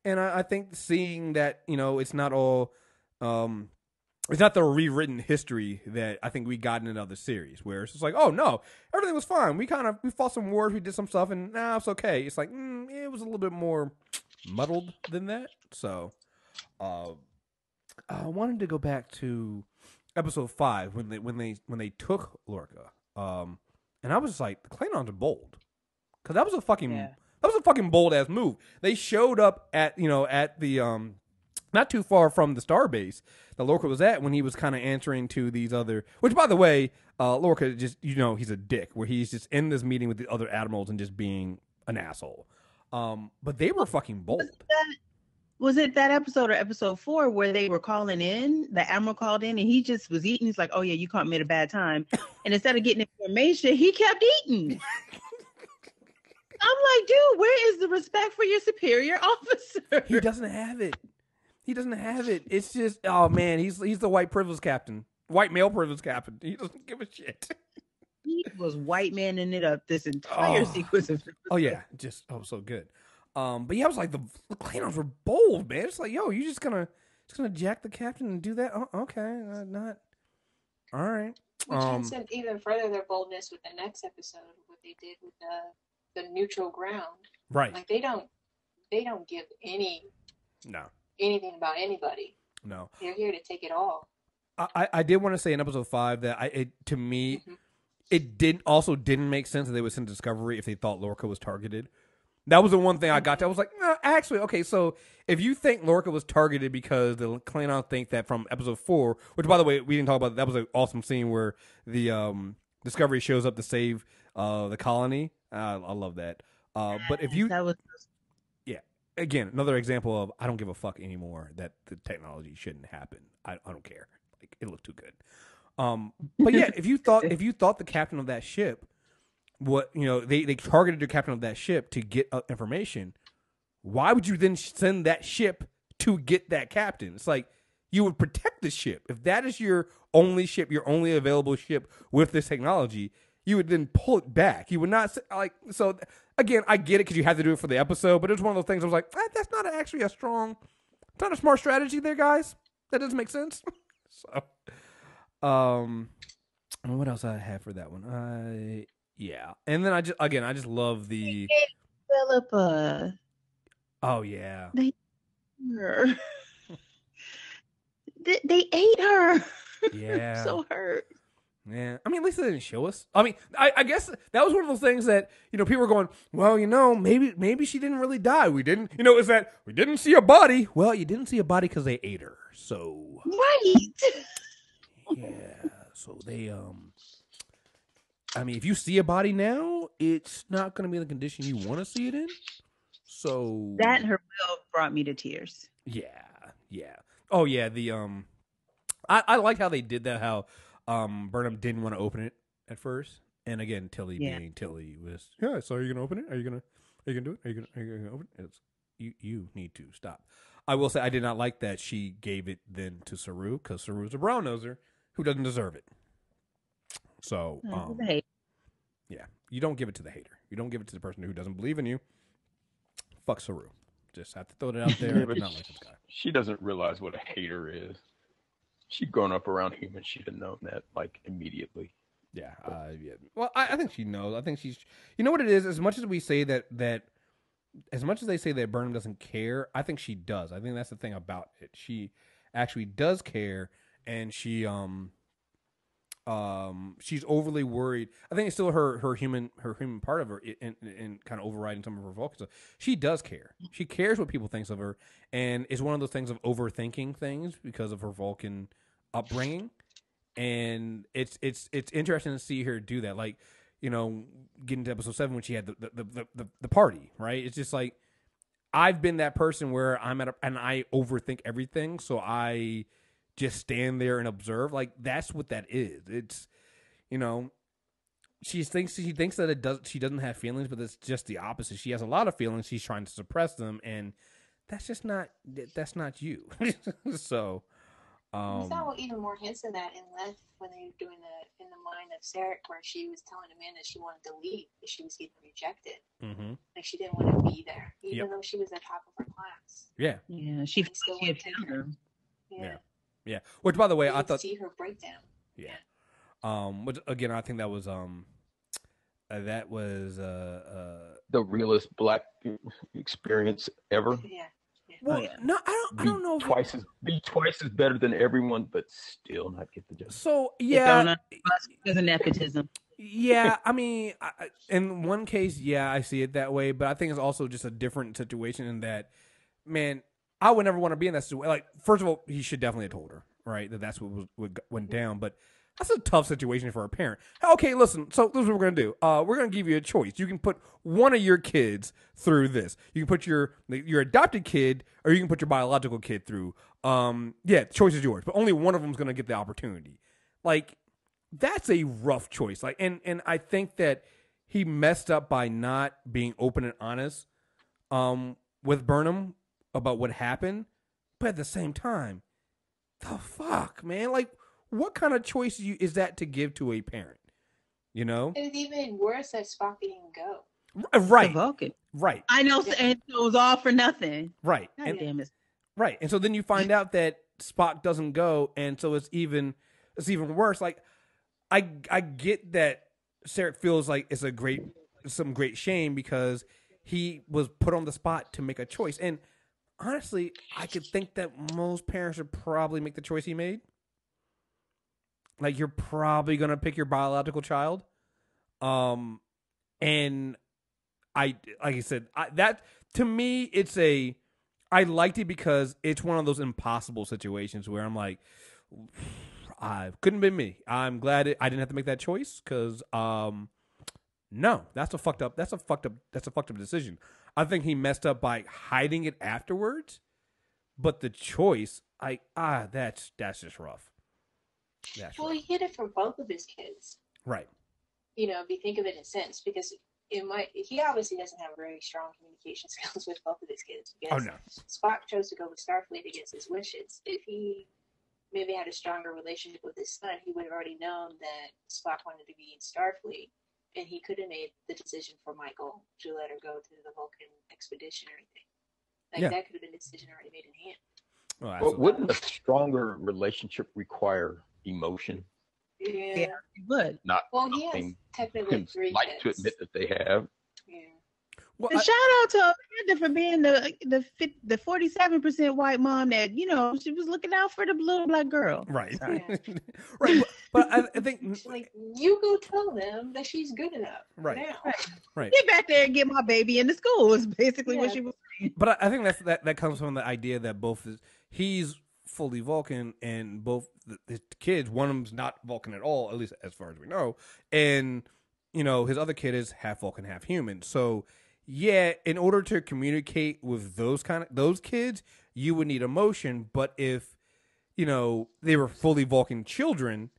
And I think seeing that, it's not all, it's not the rewritten history that I think we got in another series where it's just like, oh no, everything was fine. We fought some wars, we did some stuff, and now it's okay. It's like, it was a little bit more muddled than that. So, I wanted to go back to episode 5 when they took Lorca, and I was like, the Klingons are bold, because that was a fucking bold ass move. They showed up at the not too far from the starbase that Lorca was at when he was kind of answering to these other. Which, by the way, Lorca just he's a dick where he's just in this meeting with the other admirals and just being an asshole. But they were fucking bold. Was it that episode or episode 4 where they were calling in? The admiral called in and he just was eating. He's like, "Oh yeah, you caught me at a bad time," and instead of getting information, he kept eating. I'm like, dude, where is the respect for your superior officer? He doesn't have it. It's just, oh man, he's the white privilege captain, white male privilege captain. He doesn't give a shit. He was white manning it up this entire sequence of. Oh yeah, so good. But yeah, I was like, the Klingons were bold, man. It's like, yo, you just gonna jack the captain and do that? Oh, okay, not all right. We transcend even further their boldness with the next episode, what they did with the neutral ground. Right. Like they don't give anything about anybody. No. They're here to take it all. I did want to say in episode 5 that to me, it didn't make sense that they would send Discovery if they thought Lorca was targeted. That was the one thing I got to. I was like, no, actually, okay, so if you think Lorca was targeted because the Klingons think that from episode 4, which, by the way, we didn't talk about, that was an awesome scene where the Discovery shows up to save the colony. I love that. But if you... Yeah. Again, another example of I don't give a fuck anymore that the technology shouldn't happen. I don't care. Like, it looked too good. But yeah, if you thought the captain of that ship, they targeted the captain of that ship to get information, why would you then send that ship to get that captain? It's like you would protect the ship. If that is your only ship, your only available ship with this technology, you would then pull it back. You would not so. Again, I get it because you have to do it for the episode, but it's one of those things I was like, that's not actually it's not a smart strategy there, guys. That doesn't make sense. So, what else I have for that one? Yeah, and then I just love the Philippa. Oh yeah, they ate her. Yeah, I'm so hurt. Yeah, I mean, at least they didn't show us. I mean, I guess that was one of those things that people were going, well, maybe she didn't really die. We didn't, is that we didn't see a body. Well, you didn't see a body because they ate her. So right. Yeah. So they I mean, if you see a body now, it's not going to be in the condition you want to see it in. So that and her will brought me to tears. Yeah. Oh yeah. The I liked how they did that. How Burnham didn't want to open it at first, and again, Tilly being Tilly was, yeah. So are you gonna open it? Are you gonna do it? Are you gonna open it? You need to stop. I will say I did not like that she gave it then to Saru, because Saru's a brown noser who doesn't deserve it. So yeah, you don't give it to the hater. You don't give it to the person who doesn't believe in you. Fuck Saru. Just have to throw it out there. But not like this guy. She doesn't realize what a hater is. She'd grown up around humans. She'd have known that, like, immediately. Yeah. Yeah. Well, I think she knows. I think she's. You know what it is? As much as we say that, as much as they say that Burnham doesn't care, I think she does. I think that's the thing about it. She actually does care, and she's overly worried. I think it's still her human part of her in kind of overriding some of her Vulcan stuff. She does care. She cares what people thinks of her, and it's one of those things of overthinking things because of her Vulcan upbringing. And it's interesting to see her do that. Like, you know, getting to episode 7 when she had the party, right? It's just like, I've been that person where I'm and I overthink everything, so I just stand there and observe. Like, that's what that is. It's, you know, she thinks that she doesn't have feelings, but it's just the opposite. She has a lot of feelings. She's trying to suppress them, and that's not you. So. We saw even more hints of that in Left when they were doing in the mind of Sarah, where she was telling Amanda she wanted to leave, but she was getting rejected. Mm-hmm. Like, she didn't want to be there, even though she was at top of her class. Yeah. Yeah. She had her. Yeah. Yeah. Which, by the way, I thought see her breakdown. Yeah. Which again, I think that was the realest Black experience ever. Yeah. Well, no, I don't know. Be twice as better than everyone, but still not get the job. So yeah, there's a nepotism. Yeah, I mean, in one case, yeah, I see it that way, but I think it's also just a different situation in that, man, I would never want to be in that situation. Like, first of all, he should definitely have told her, right, that's what went down, but that's a tough situation for a parent. Okay, listen, so this is what we're going to do. We're going to give you a choice. You can put one of your kids through this. You can put your adopted kid, or you can put your biological kid through. Yeah, the choice is yours, but only one of them is going to get the opportunity. Like, that's a rough choice. Like, and I think that he messed up by not being open and honest with Burnham about what happened. But at the same time, the fuck, man? Like, what kind of choice is that to give to a parent? You know? It's even worse that Spock didn't go. Right. Vulcan. Right. I know, and it was all for nothing. Right. God damn it. Right. And so then you find out that Spock doesn't go, and so it's even worse. Like, I get that Sarek feels like it's some great shame because he was put on the spot to make a choice. And honestly, I could think that most parents would probably make the choice he made. Like, you're probably going to pick your biological child. And like I said, that to me, I liked it because it's one of those impossible situations where I'm like, I couldn't have been me. I'm glad I didn't have to make that choice because, no, that's a fucked up decision. I think he messed up by hiding it afterwards, but the choice, that's just rough. Well, he hid it from both of his kids. Right. You know, if you think of it in a sense, because he obviously doesn't have very strong communication skills with both of his kids. Because Spock chose to go with Starfleet against his wishes. If he maybe had a stronger relationship with his son, he would have already known that Spock wanted to be in Starfleet, and he could have made the decision for Michael to let her go to the Vulcan expedition or anything. Like, that could have been a decision already made in hand. Well, wouldn't a stronger relationship require emotion? Yeah, it would. Not he has technically 3 like kids. to admit that they have. Yeah. Well, shout out to Amanda for being the 47% white mom that, you know, she was looking out for the little Black girl. Right. Yeah. Right. But I think, like, you go tell them that she's good enough. Right. Now. Right. Get back there and get my baby into school is basically what she was saying. But I think that comes from the idea that he's fully Vulcan, and both his kids, one of them's not Vulcan at all, at least as far as we know, and, you know, his other kid is half Vulcan, half human. So yeah, in order to communicate with those kids, you would need emotion. But if, you know, they were fully Vulcan children,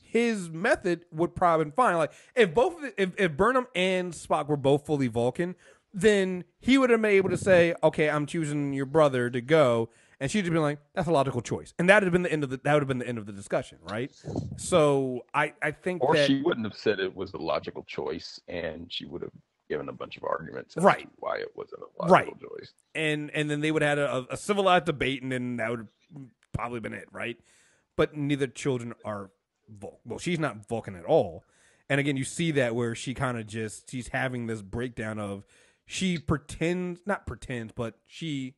his method would probably been fine. Like, if Burnham and Spock were both fully Vulcan, then he would have been able to say, okay, I'm choosing your brother to go. And she'd have been like, that's a logical choice. And that would have been the end of the discussion, right? So I think or she wouldn't have said it was a logical choice, and she would have given a bunch of arguments as to why it wasn't a logical choice. And then they would have had a civilized debate, and then that would have probably been it, right? But neither children are well, she's not Vulcan at all. And again, you see that where she kind of she's having this breakdown of she not pretends, but she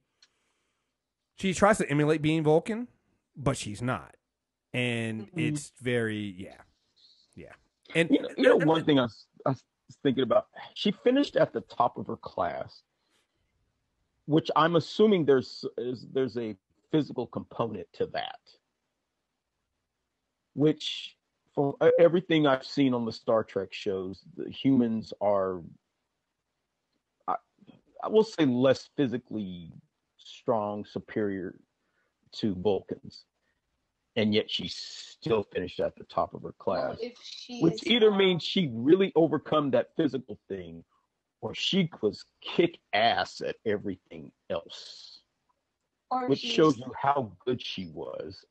tries to emulate being Vulcan, but she's not. And it's very, yeah. And one thing I was thinking about, she finished at the top of her class, which I'm assuming there's a physical component to that, which from everything I've seen on the Star Trek shows, the humans are, I will say, less physically strong, superior to Vulcans. And yet she still finished at the top of her class, which either means she really overcome that physical thing, or she was kick ass at everything else, which shows you how good she was.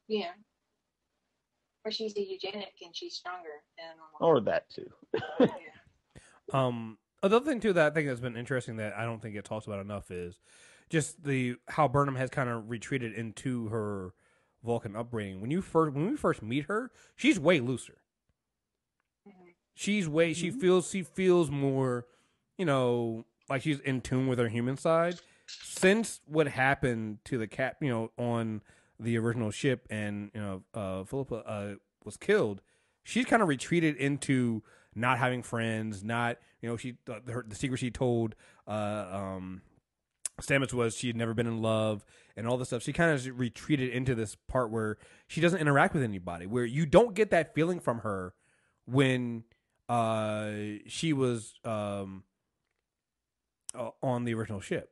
Yeah. Or she's a eugenic and she's stronger than normal. Or that too. Yeah. Another thing too that I think has been interesting that I don't think it talks about enough is just how Burnham has kind of retreated into her Vulcan upbringing. When we first meet her, she's way looser. She feels more, like she's in tune with her human side. Since what happened to the cap, on the original ship, and Philippa was killed, she's kind of retreated into not having friends. Not, the secret she told Stamets was she had never been in love and all this stuff. She kind of retreated into this part where she doesn't interact with anybody, where you don't get that feeling from her when she was on the original ship.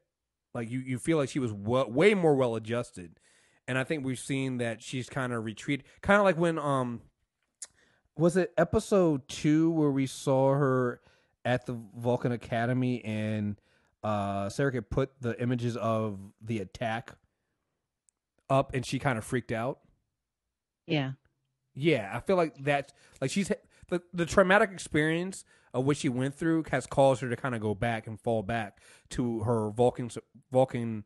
Like you feel like she was way more well adjusted, and I think we've seen that she's kind of retreated, kind of like when was it episode 2 where we saw her at the Vulcan Academy and Sarah could put the images of the attack up and she kind of freaked out. Yeah. Yeah, I feel like that's like she's the traumatic experience of what she went through has caused her to kind of go back and fall back to her Vulcan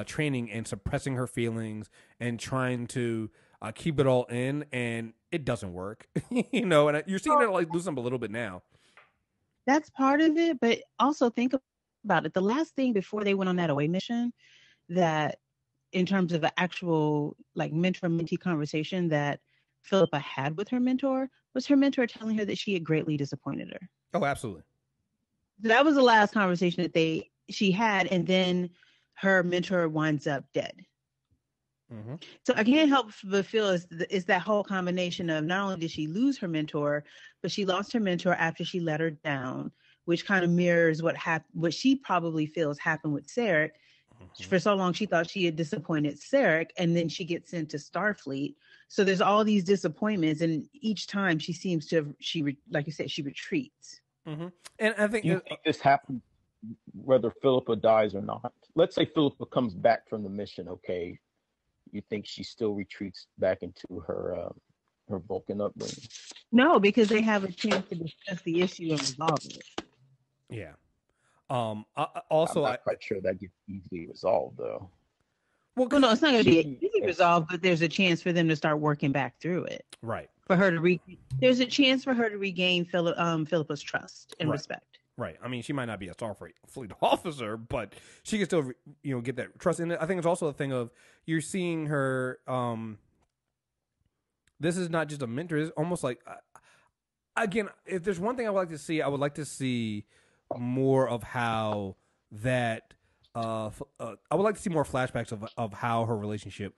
training and suppressing her feelings and trying to keep it all in, and it doesn't work. And you're seeing her like loosen up a little bit now. That's part of it, but also think about it. The last thing before they went on that away mission, that in terms of an actual like mentor-mentee conversation that Philippa had with her mentor, was her mentor telling her that she had greatly disappointed her. Oh, absolutely. That was the last conversation that she had, and then her mentor winds up dead. Mm-hmm. So I can't help but feel is that whole combination of not only did she lose her mentor, but she lost her mentor after she let her down, which kind of mirrors what she probably feels happened with Sarek. Mm-hmm. For so long, she thought she had disappointed Sarek, and then she gets sent to Starfleet. So there's all these disappointments, and each time she seems to, like you said, she retreats. Mm-hmm. And I think, you think this happens whether Philippa dies or not? Let's say Philippa comes back from the mission, okay? You think she still retreats back into her Vulcan upbringing? No, because they have a chance to discuss the issue and resolve it. Yeah. I'm not quite sure that gets easily resolved, though. Well, no, it's not going to be easily resolved, but there's a chance for them to start working back through it. Right. For her to there's a chance for her to regain Philippa's trust and respect. Right. I mean, she might not be a Starfleet officer, but she can still, get that trust. And I think it's also a thing of you're seeing her. This is not just a mentor. It's almost like, again, if there's one thing I would like to see more of how that. I would like to see more flashbacks of how her relationship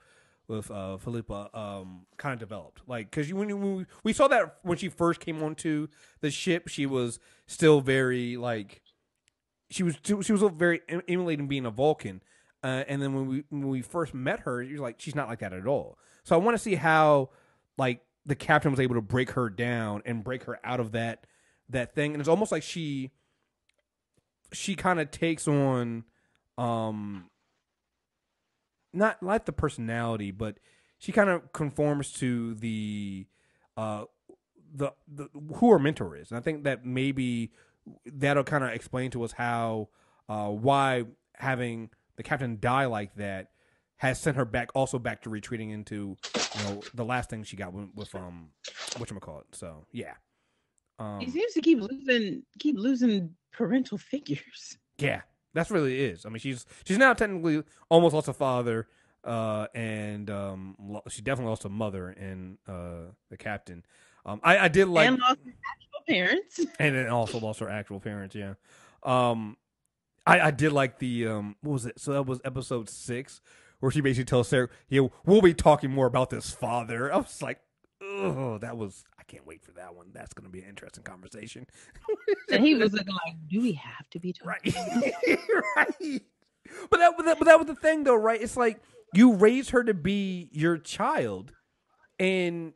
with Philippa kind of developed. Like, because when we saw that when she first came onto the ship, she was still very like she was very emulating being a Vulcan. And then when we first met her, you're like, she's not like that at all. So I want to see how like the captain was able to break her down and break her out of that thing. And it's almost like she kind of takes on. Not like the personality, but she kind of conforms to the who her mentor is, and I think that maybe that'll kind of explain to us how why having the captain die like that has sent her back to retreating into, the last thing she got with whatchamacallit. So yeah. He seems to keep losing parental figures. Yeah, that's really is. I mean, she's now technically almost lost a father, and she definitely lost a mother in the captain. I did like, and lost her actual parents, and then also lost her actual parents. Yeah. I did like the what was it? So that was episode 6, where she basically tells Sarah, we'll be talking more about this father. I was like, oh, I can't wait for that one. That's going to be an interesting conversation. And he was looking like, do we have to be talking? Right. Right. But that was the thing, though, right? It's like you raise her to be your child, and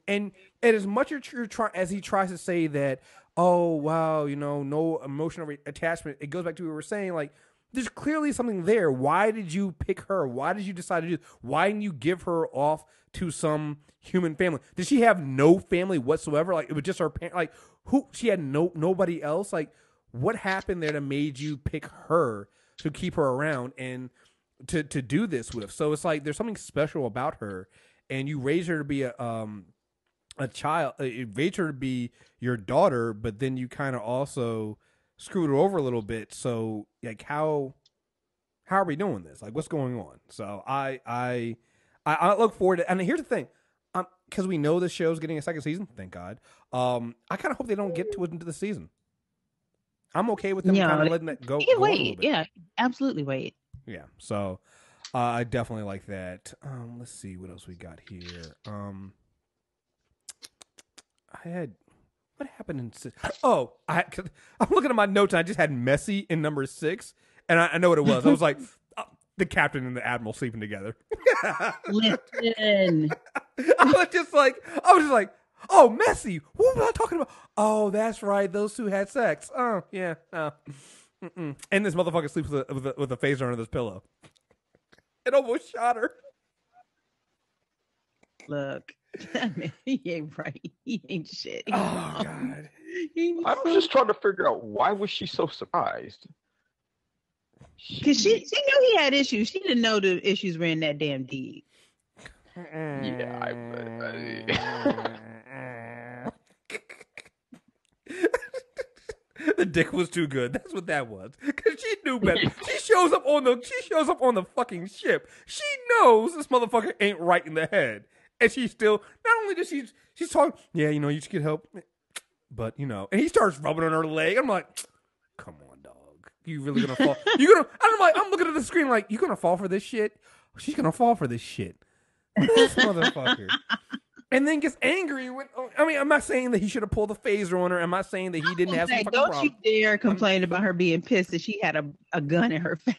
as much as he tries to say that, oh wow, no emotional attachment, it goes back to what we were saying, like, there's clearly something there. Why did you pick her? Why did you decide to do this? Why didn't you give her off to some human family? Did she have no family whatsoever? Like, it was just her parent. Like, who? She had nobody else. Like, what happened there that made you pick her to keep her around and to do this with? So it's like there's something special about her, and you raise her to be a child. You raise her to be your daughter, but then you kind of also screwed her over a little bit. So like, how are we doing this? Like, what's going on? So I look forward to, and here's the thing, because we know this show's getting a second season, thank God. I kind of hope they don't get to it into the season. I'm okay with them kind of letting that go. You can wait. Yeah, absolutely wait. Yeah. So I definitely like that. Let's see what else we got here. What happened in 6? Oh, I'm looking at my notes, and I just had messy in number 6, and I know what it was. I was like, the captain and the admiral sleeping together. Listen. I was just like, oh, messy. What was I talking about? Oh, that's right. Those two had sex. Oh, yeah. And this motherfucker sleeps with a phaser under this pillow. It almost shot her. Look. He ain't right. He ain't shit. Oh God! I'm just trying to figure out, why was she so surprised? Because she knew he had issues. She didn't know the issues were in that damn deed. Yeah, the dick was too good. That's what that was. Because she knew better. She shows up on the fucking ship. She knows this motherfucker ain't right in the head. And she's still, not only does she's talking, yeah, you should get help, but and he starts rubbing on her leg. I'm like, come on, dog, you really gonna fall? I'm looking at the screen like, you gonna fall for this shit? She's gonna fall for this shit, this motherfucker. And then gets angry. I'm not saying that he should have pulled the phaser on her. I'm not saying that he didn't have some fucking problem. Don't you dare complain about her being pissed that she had a gun in her face.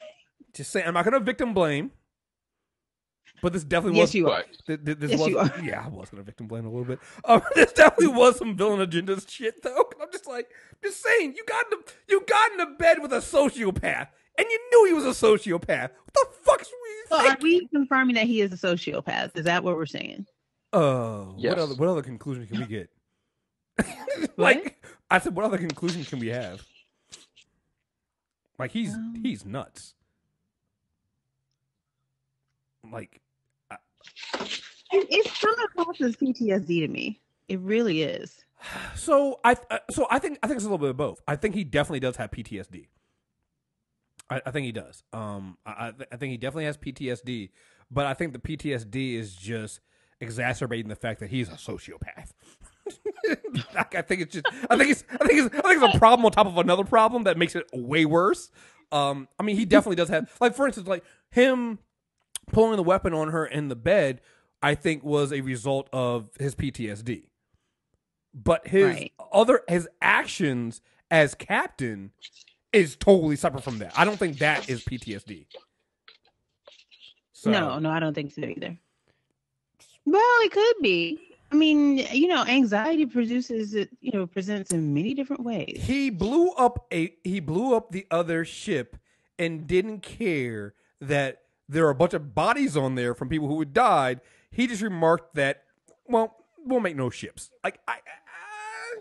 Just saying, I'm not gonna victim blame. But this definitely yes, was. You are. This was. You are. Yeah, I was gonna victim blame a little bit. This definitely was some villain agenda shit, though. I'm just saying, you got into bed with a sociopath, and you knew he was a sociopath. What the fuck were you thinking? Are we confirming that he is a sociopath? Is that what we're saying? Yes. What other conclusion can we get? Like, I said, what other conclusion can we have? Like, he's nuts. Like. It's coming across as PTSD to me. It really is. So I think it's a little bit of both. I think he definitely does have PTSD. I think he does. I think he definitely has PTSD, but I think the PTSD is just exacerbating the fact that he's a sociopath. I think it's a problem on top of another problem that makes it way worse. I mean, he definitely does have, like, for instance, like him pulling the weapon on her in the bed, I think was a result of his PTSD. But his actions as captain is totally separate from that. I don't think that is PTSD. So, no, I don't think so either. Well, it could be. I mean, anxiety presents in many different ways. He blew up the other ship and didn't care that there are a bunch of bodies on there from people who had died. He just remarked that, well, we'll make no ships. Like,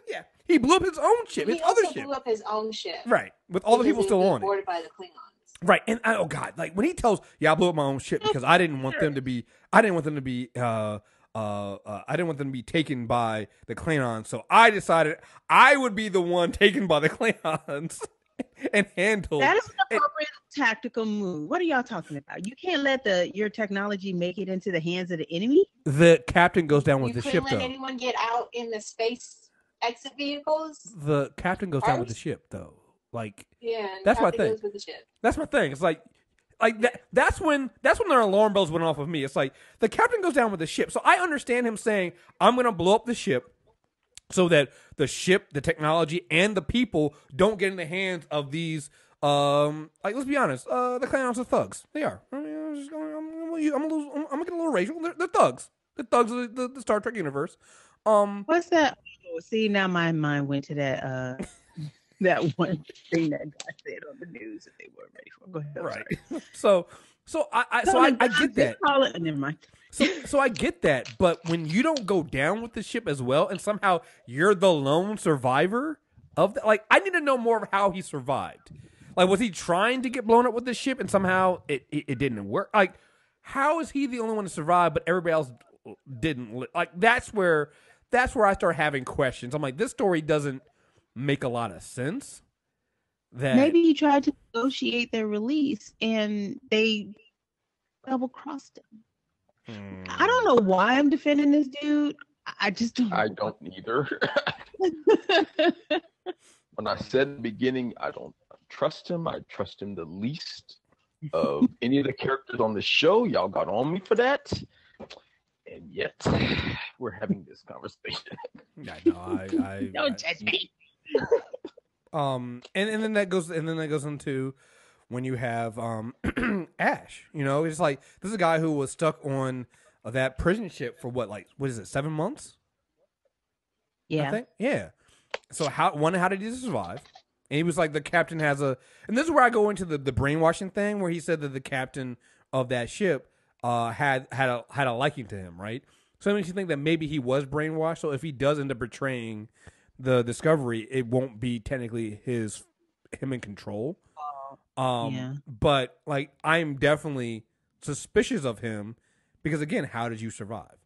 yeah. He blew up his own ship. He also blew up his own ship. Right. With all the people still on it. Boarded by the Klingons. Right, and oh god, like when he tells, I blew up my own ship because I didn't want them to be, I didn't want them to be taken by the Klingons, so I decided I would be the one taken by the Klingons and handled. That is an appropriate tactical move. What are y'all talking about? You can't let your technology make it into the hands of the enemy. The captain goes down with the ship, though. You couldn't let anyone get out in the space exit vehicles. The captain goes down with the ship, though. Like, yeah, that's my thing. Goes with the ship. That's my thing. It's like that. That's when their alarm bells went off with me. It's like the captain goes down with the ship, so I understand him saying, "I'm going to blow up the ship." So that the ship, the technology, and the people don't get in the hands of these. Like, let's be honest. The Klingons are thugs. They are. I'm gonna get a little racial. They're thugs. They're thugs of the Star Trek universe. What's that? Oh, see, now my mind went to that that one thing that guy said on the news that they weren't ready for. Go ahead. Right. So I get that. Never mind. So I get that, but when you don't go down with the ship as well, and somehow you're the lone survivor of that, like, I need to know more of how he survived. Like, was he trying to get blown up with the ship and somehow it didn't work? Like, how is he the only one to survive, but everybody else didn't? Like, that's where I start having questions. I'm like, this story doesn't make a lot of sense. That maybe he tried to negotiate their release and they double-crossed him. I don't know why I'm defending this dude. I just don't. I don't either. When I said in the beginning, I don't trust him. I trust him the least of any of the characters on the show. Y'all got on me for that. And yet, we're having this conversation. I don't judge me. And then that goes into when you have Ash. You know, it's like this is a guy who was stuck on that prison ship for what is it, 7 months? Yeah. I think? Yeah. So how did he survive? And he was like, the captain has and this is where I go into the brainwashing thing, where he said that the captain of that ship had a liking to him, right? So it makes you think that maybe he was brainwashed. So if he does end up betraying the Discovery, it won't be technically him in control. Yeah. But like, I'm definitely suspicious of him because, again, how did you survive?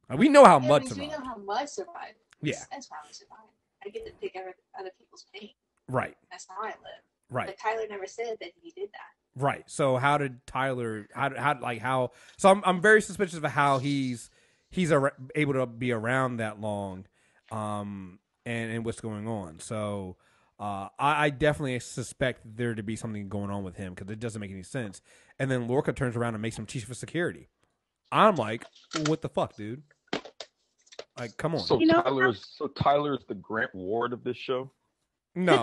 Like, we know how much survived. We know how much survived. Yeah, that's how I survived. I get to pick other people's pain. Right. That's how I live. Right. But Tyler never said that he did that. Right. So how did Tyler? How? So I'm very suspicious of how he's able to be around that long, and what's going on. So I definitely suspect there to be something going on with him because it doesn't make any sense. And then Lorca turns around and makes him chief of security. I'm like, what the fuck, dude? Like, come on. So Tyler's the Grant Ward of this show? No.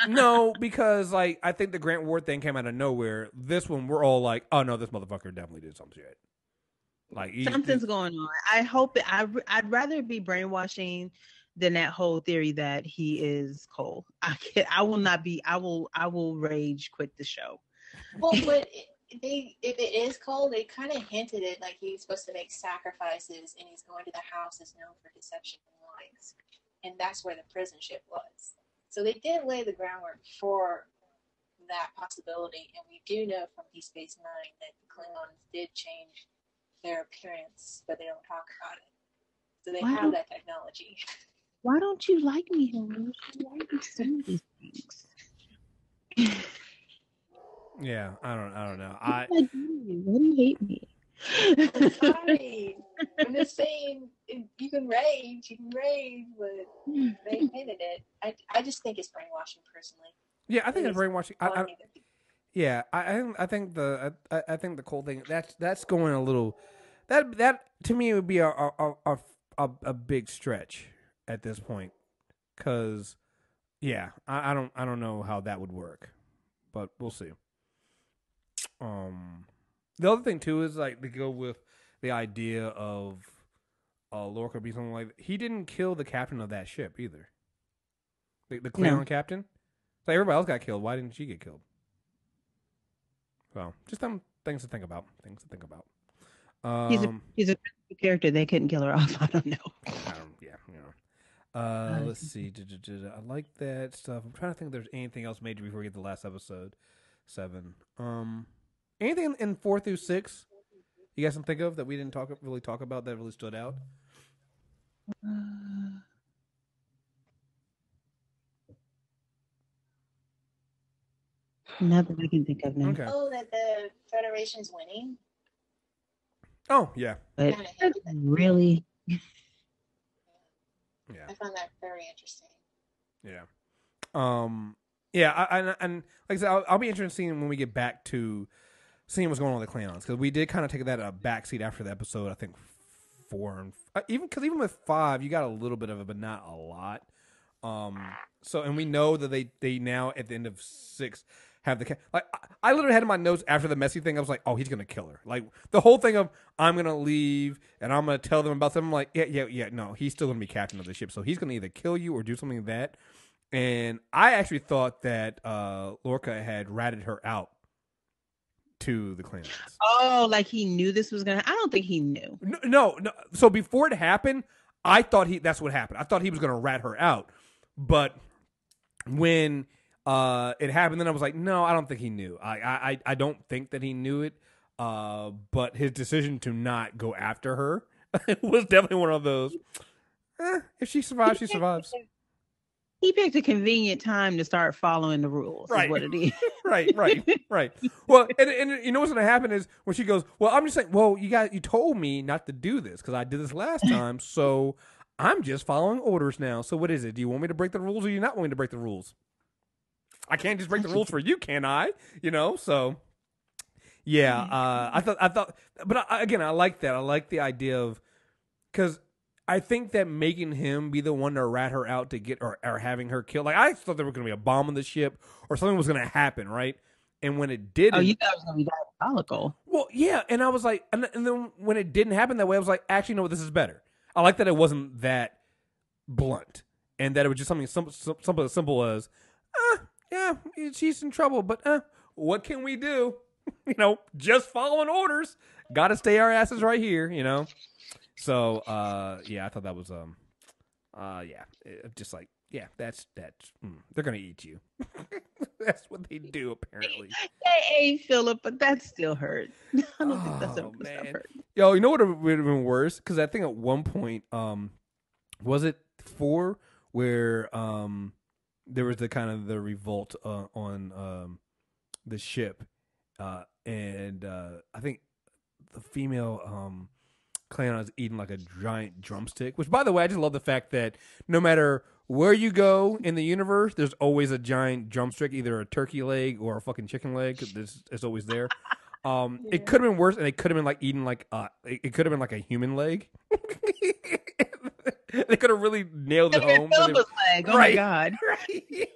No, because like I think the Grant Ward thing came out of nowhere. This one we're all like, oh no, this motherfucker definitely did some shit. Like something's going on. I hope I'd rather be brainwashing than that whole theory that he is Cole. I will rage quit the show. Well, but if it is Cole, they kind of hinted it like he's supposed to make sacrifices and he's going to the houses known for deception and lies. And that's where the prison ship was. So they did lay the groundwork for that possibility. And we do know from Deep Space Nine that the Klingons did change their appearance, but they don't talk about it. So they have that technology. Why don't you like me, Hillary? Why do you say these things? Yeah, I don't know. Why do you hate me? Sorry. I'm just saying, you can rage, but they hinted it. I just think it's brainwashing, personally. Yeah, I think it's brainwashing. I think the Cole thing that's going a little. That to me would be a big stretch at this point, because I don't know how that would work, but we'll see. The other thing too is like to go with the idea of Lorca being something like he didn't kill the captain of that ship either. The Klingon captain. So everybody else got killed. Why didn't she get killed? Well, just some things to think about. He's a character. They couldn't kill her off. I don't know. Let's see. I like that stuff. I'm trying to think if there's anything else major before we get to the last episode. 7. Anything in 4 through 6 you guys can think of that we didn't really talk about that really stood out? Not that I can think of now. Okay. Oh, that the Federation's winning. Oh yeah. But really, Yeah. I found that very interesting. Yeah. Yeah. And like I said, I'll be interested in seeing when we get back to seeing what's going on with the Klingons, because we did kind of take that a backseat after the episode. I think 4 and even with 5, you got a little bit of it, but not a lot. So, and we know that they now at the end of 6 have the like. I literally had in my notes after the messy thing. I was like, oh, he's gonna kill her. Like the whole thing of I'm gonna leave and I'm gonna tell them about something. I'm like, yeah. No, he's still gonna be captain of the ship, so he's gonna either kill you or do something like that. And I actually thought that Lorca had ratted her out to the Klingons. Oh, like he knew this was gonna. I don't think he knew. No. So before it happened, I thought that's what happened. I thought he was gonna rat her out, but when it happened, then I was like, no, I don't think he knew. I don't think that he knew it. But his decision to not go after her was definitely one of those. If she survives, she survives. He picked a convenient time to start following the rules. Right. Is what it is. Right. Well, and you know what's going to happen is when she goes, well, I'm just saying, well, you told me not to do this because I did this last time, so I'm just following orders now. So what is it? Do you want me to break the rules or do you not want me to break the rules? I can't just break the rules for you, can I? You know, so yeah. I thought, but again, I like that. I like the idea of, because I think that making him be the one to rat her out to get or having her killed. Like I thought there was going to be a bomb on the ship or something was going to happen, right? And when it didn't, you thought it was going to be diabolical. Well, yeah, and I was like, and then when it didn't happen that way, I was like, actually, no, this is better. I like that it wasn't that blunt, and that it was just something as simple as, yeah, she's in trouble, but what can we do? You know, just following orders. Got to stay our asses right here, you know. So, yeah, I thought that was, just like, yeah, that's they're gonna eat you. That's what they do, apparently. Hey, Philip, but that still hurt. I don't think that's man. hurt. Yo, you know what would have been worse? Because I think at one point, was it 4 where there was the kind of the revolt on the ship, and I think the female Klingon is eating like a giant drumstick. Which, by the way, I just love the fact that no matter where you go in the universe, there's always a giant drumstick, either a turkey leg or a fucking chicken leg. It's always there. Yeah. It could have been worse, and it could have been like eating like it could have been like a human leg. They could have really nailed it home. Leg. Oh my god! Right.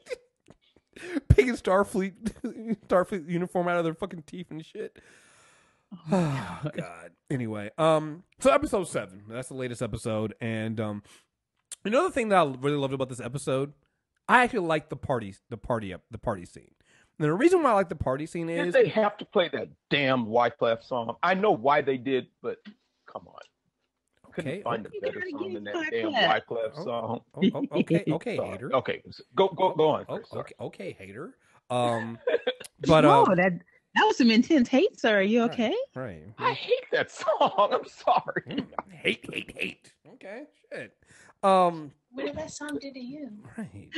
Picking Starfleet uniform out of their fucking teeth and shit. Oh god. Anyway, so episode 7. That's the latest episode, and another thing that I really loved about this episode, I actually like the party scene. And the reason why I like the party scene is they have to play that damn Wyclef song. I know why they did, but come on. Couldn't find a better song than that damn Wyclef song. Okay, hater. Okay, go on. Okay, hater. But that was some intense hate, sir. Are you okay? Right. I hate that song. I'm sorry. Hate. Okay, shit. What did that song do to you? Right.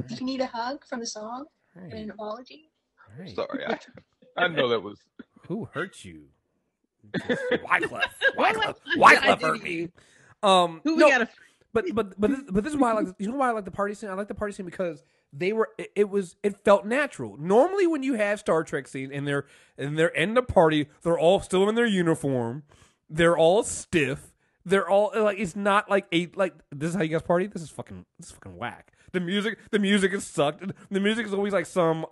Did you need a hug from the song? Right. An apology? Right. Sorry, I know that was. Who hurt you? Wyclef hurt me. But this is why I like. You know why I like the party scene? I like the party scene because it felt natural. Normally, when you have Star Trek scenes and they're in the party, they're all still in their uniform. They're all stiff. They're all like, it's not like this is how you guys party. This is fucking whack. The music is sucked. The music is always like some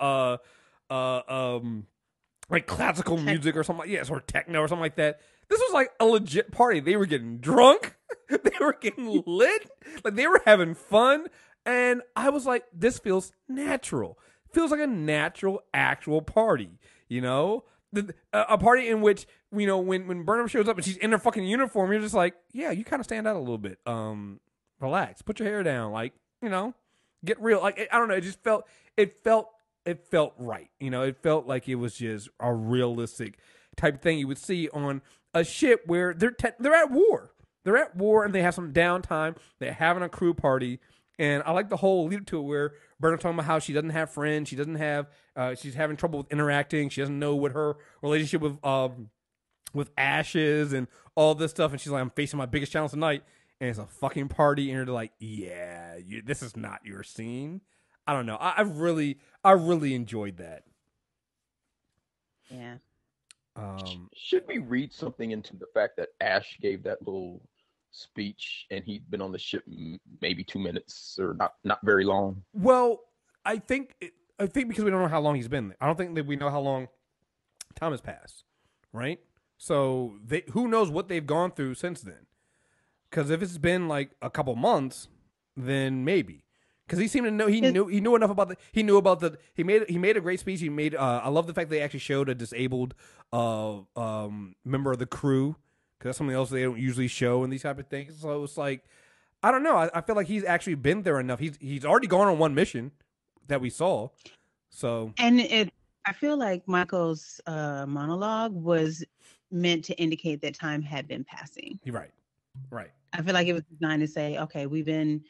like classical music or something, or techno or something like that. This was like a legit party. They were getting drunk. They were getting lit. Like they were having fun. And I was like, this feels natural. Feels like a natural, actual party. You know? A party in which, you know, when Burnham shows up and she's in her fucking uniform, you're just like, yeah, you kind of stand out a little bit. Relax. Put your hair down. Like, you know, get real. Like, I don't know. It felt it felt right. You know, it felt like it was just a realistic type of thing you would see on a ship where they're at war. They're at war and they have some downtime. They're having a crew party. And I like the whole lead up to it where Burnham talking about how she doesn't have friends. She doesn't have, she's having trouble with interacting. She doesn't know what her relationship with Ash is and all this stuff. And she's like, I'm facing my biggest challenge tonight. And it's a fucking party. And you're like, yeah, this is not your scene. I don't know. I really enjoyed that. Yeah. Should we read something into the fact that Ash gave that little speech and he'd been on the ship maybe 2 minutes or not very long? Well, I think because we don't know how long he's been there. I don't think that we know how long time has passed, right? So who knows what they've gone through since then? Because if it's been like a couple months, then maybe. Because he seemed to know he knew enough about he made a great speech. He made I love the fact they actually showed a disabled member of the crew, because that's something else they don't usually show in these type of things. So it's like, I don't know. I feel like he's actually been there enough. He's already gone on one mission that we saw. So I feel like Michael's monologue was meant to indicate that time had been passing. You're right. Right. I feel like it was designed to say, okay, we've been.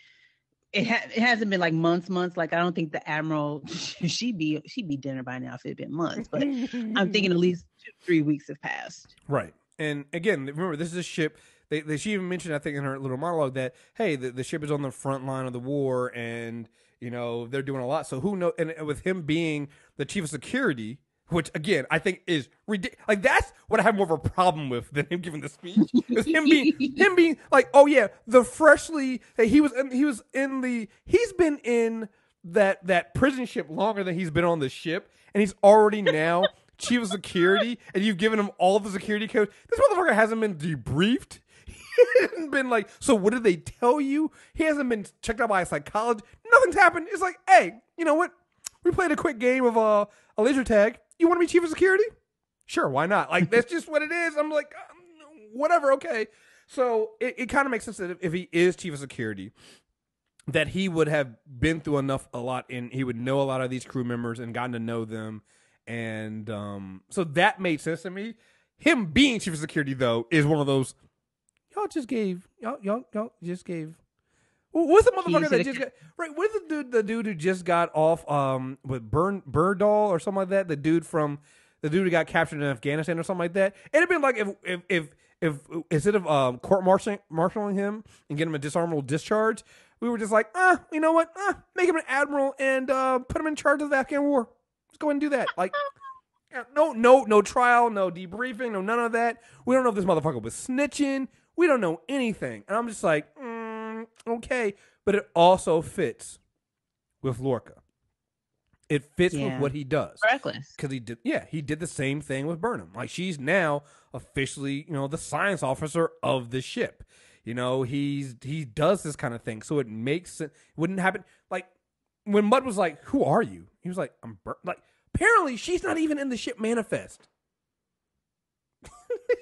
It hasn't been like months. Like, I don't think the Admiral, she'd be dinner by now if it had been months, but I'm thinking at least 2-3 weeks have passed. Right. And again, remember, this is a ship. She even mentioned, I think, in her little monologue that, hey, the ship is on the front line of the war and, you know, they're doing a lot. So who knows? And with him being the chief of security, which, again, I think is ridiculous. Like, that's what I have more of a problem with than him giving the speech. Is him being like, oh, yeah, he's been in that prison ship longer than he's been on the ship. And he's already now chief of security. And you've given him all the security codes. This motherfucker hasn't been debriefed. He hasn't been like, so what did they tell you? He hasn't been checked out by a psychologist. Nothing's happened. It's like, hey, you know what? We played a quick game of a laser tag. You want to be chief of security? Sure, why not? Like, that's just what it is. I'm like, whatever, okay. So it kind of makes sense that if he is chief of security, that he would have been through a lot, and he would know a lot of these crew members and gotten to know them. And so that made sense to me. Him being chief of security, though, is one of those, y'all just gave. What's the motherfucker that just got right? What's the dude who just got off with Burdall or something like that? The dude who got captured in Afghanistan or something like that. It'd been like if instead of court marshaling him and getting him a dishonorable discharge, we were just like, you know what? Make him an admiral and put him in charge of the Afghan war. Let's go ahead and do that. Like, no trial, no debriefing, no none of that. We don't know if this motherfucker was snitching. We don't know anything, and I'm just like. Okay, but it also fits with Lorca. It fits with what he does. Reckless. Because he did the same thing with Burnham. Like, she's now officially, you know, the science officer of the ship. You know, he does this kind of thing. So it makes sense. It wouldn't happen. Like, when Mudd was like, who are you? He was like, I'm like, apparently she's not even in the ship manifest.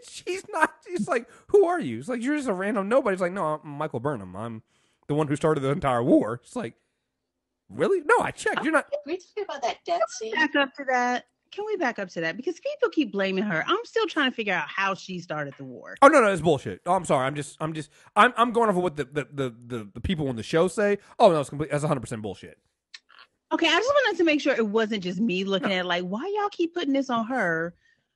She's not. She's like, who are you? It's like, you're just a random nobody. It's like, no, I'm Michael Burnham. I'm the one who started the entire war. It's like, really? No, I checked. You're not. Can we talk about that death scene? Back up to that. Can we back up to that? Because people keep blaming her. I'm still trying to figure out how she started the war. Oh no, it's bullshit. Oh, I'm sorry. I'm going off of what the people on the show say. Oh no, it's complete. That's 100% bullshit. Okay, I just wanted to make sure it wasn't just me looking at it like, why y'all keep putting this on her?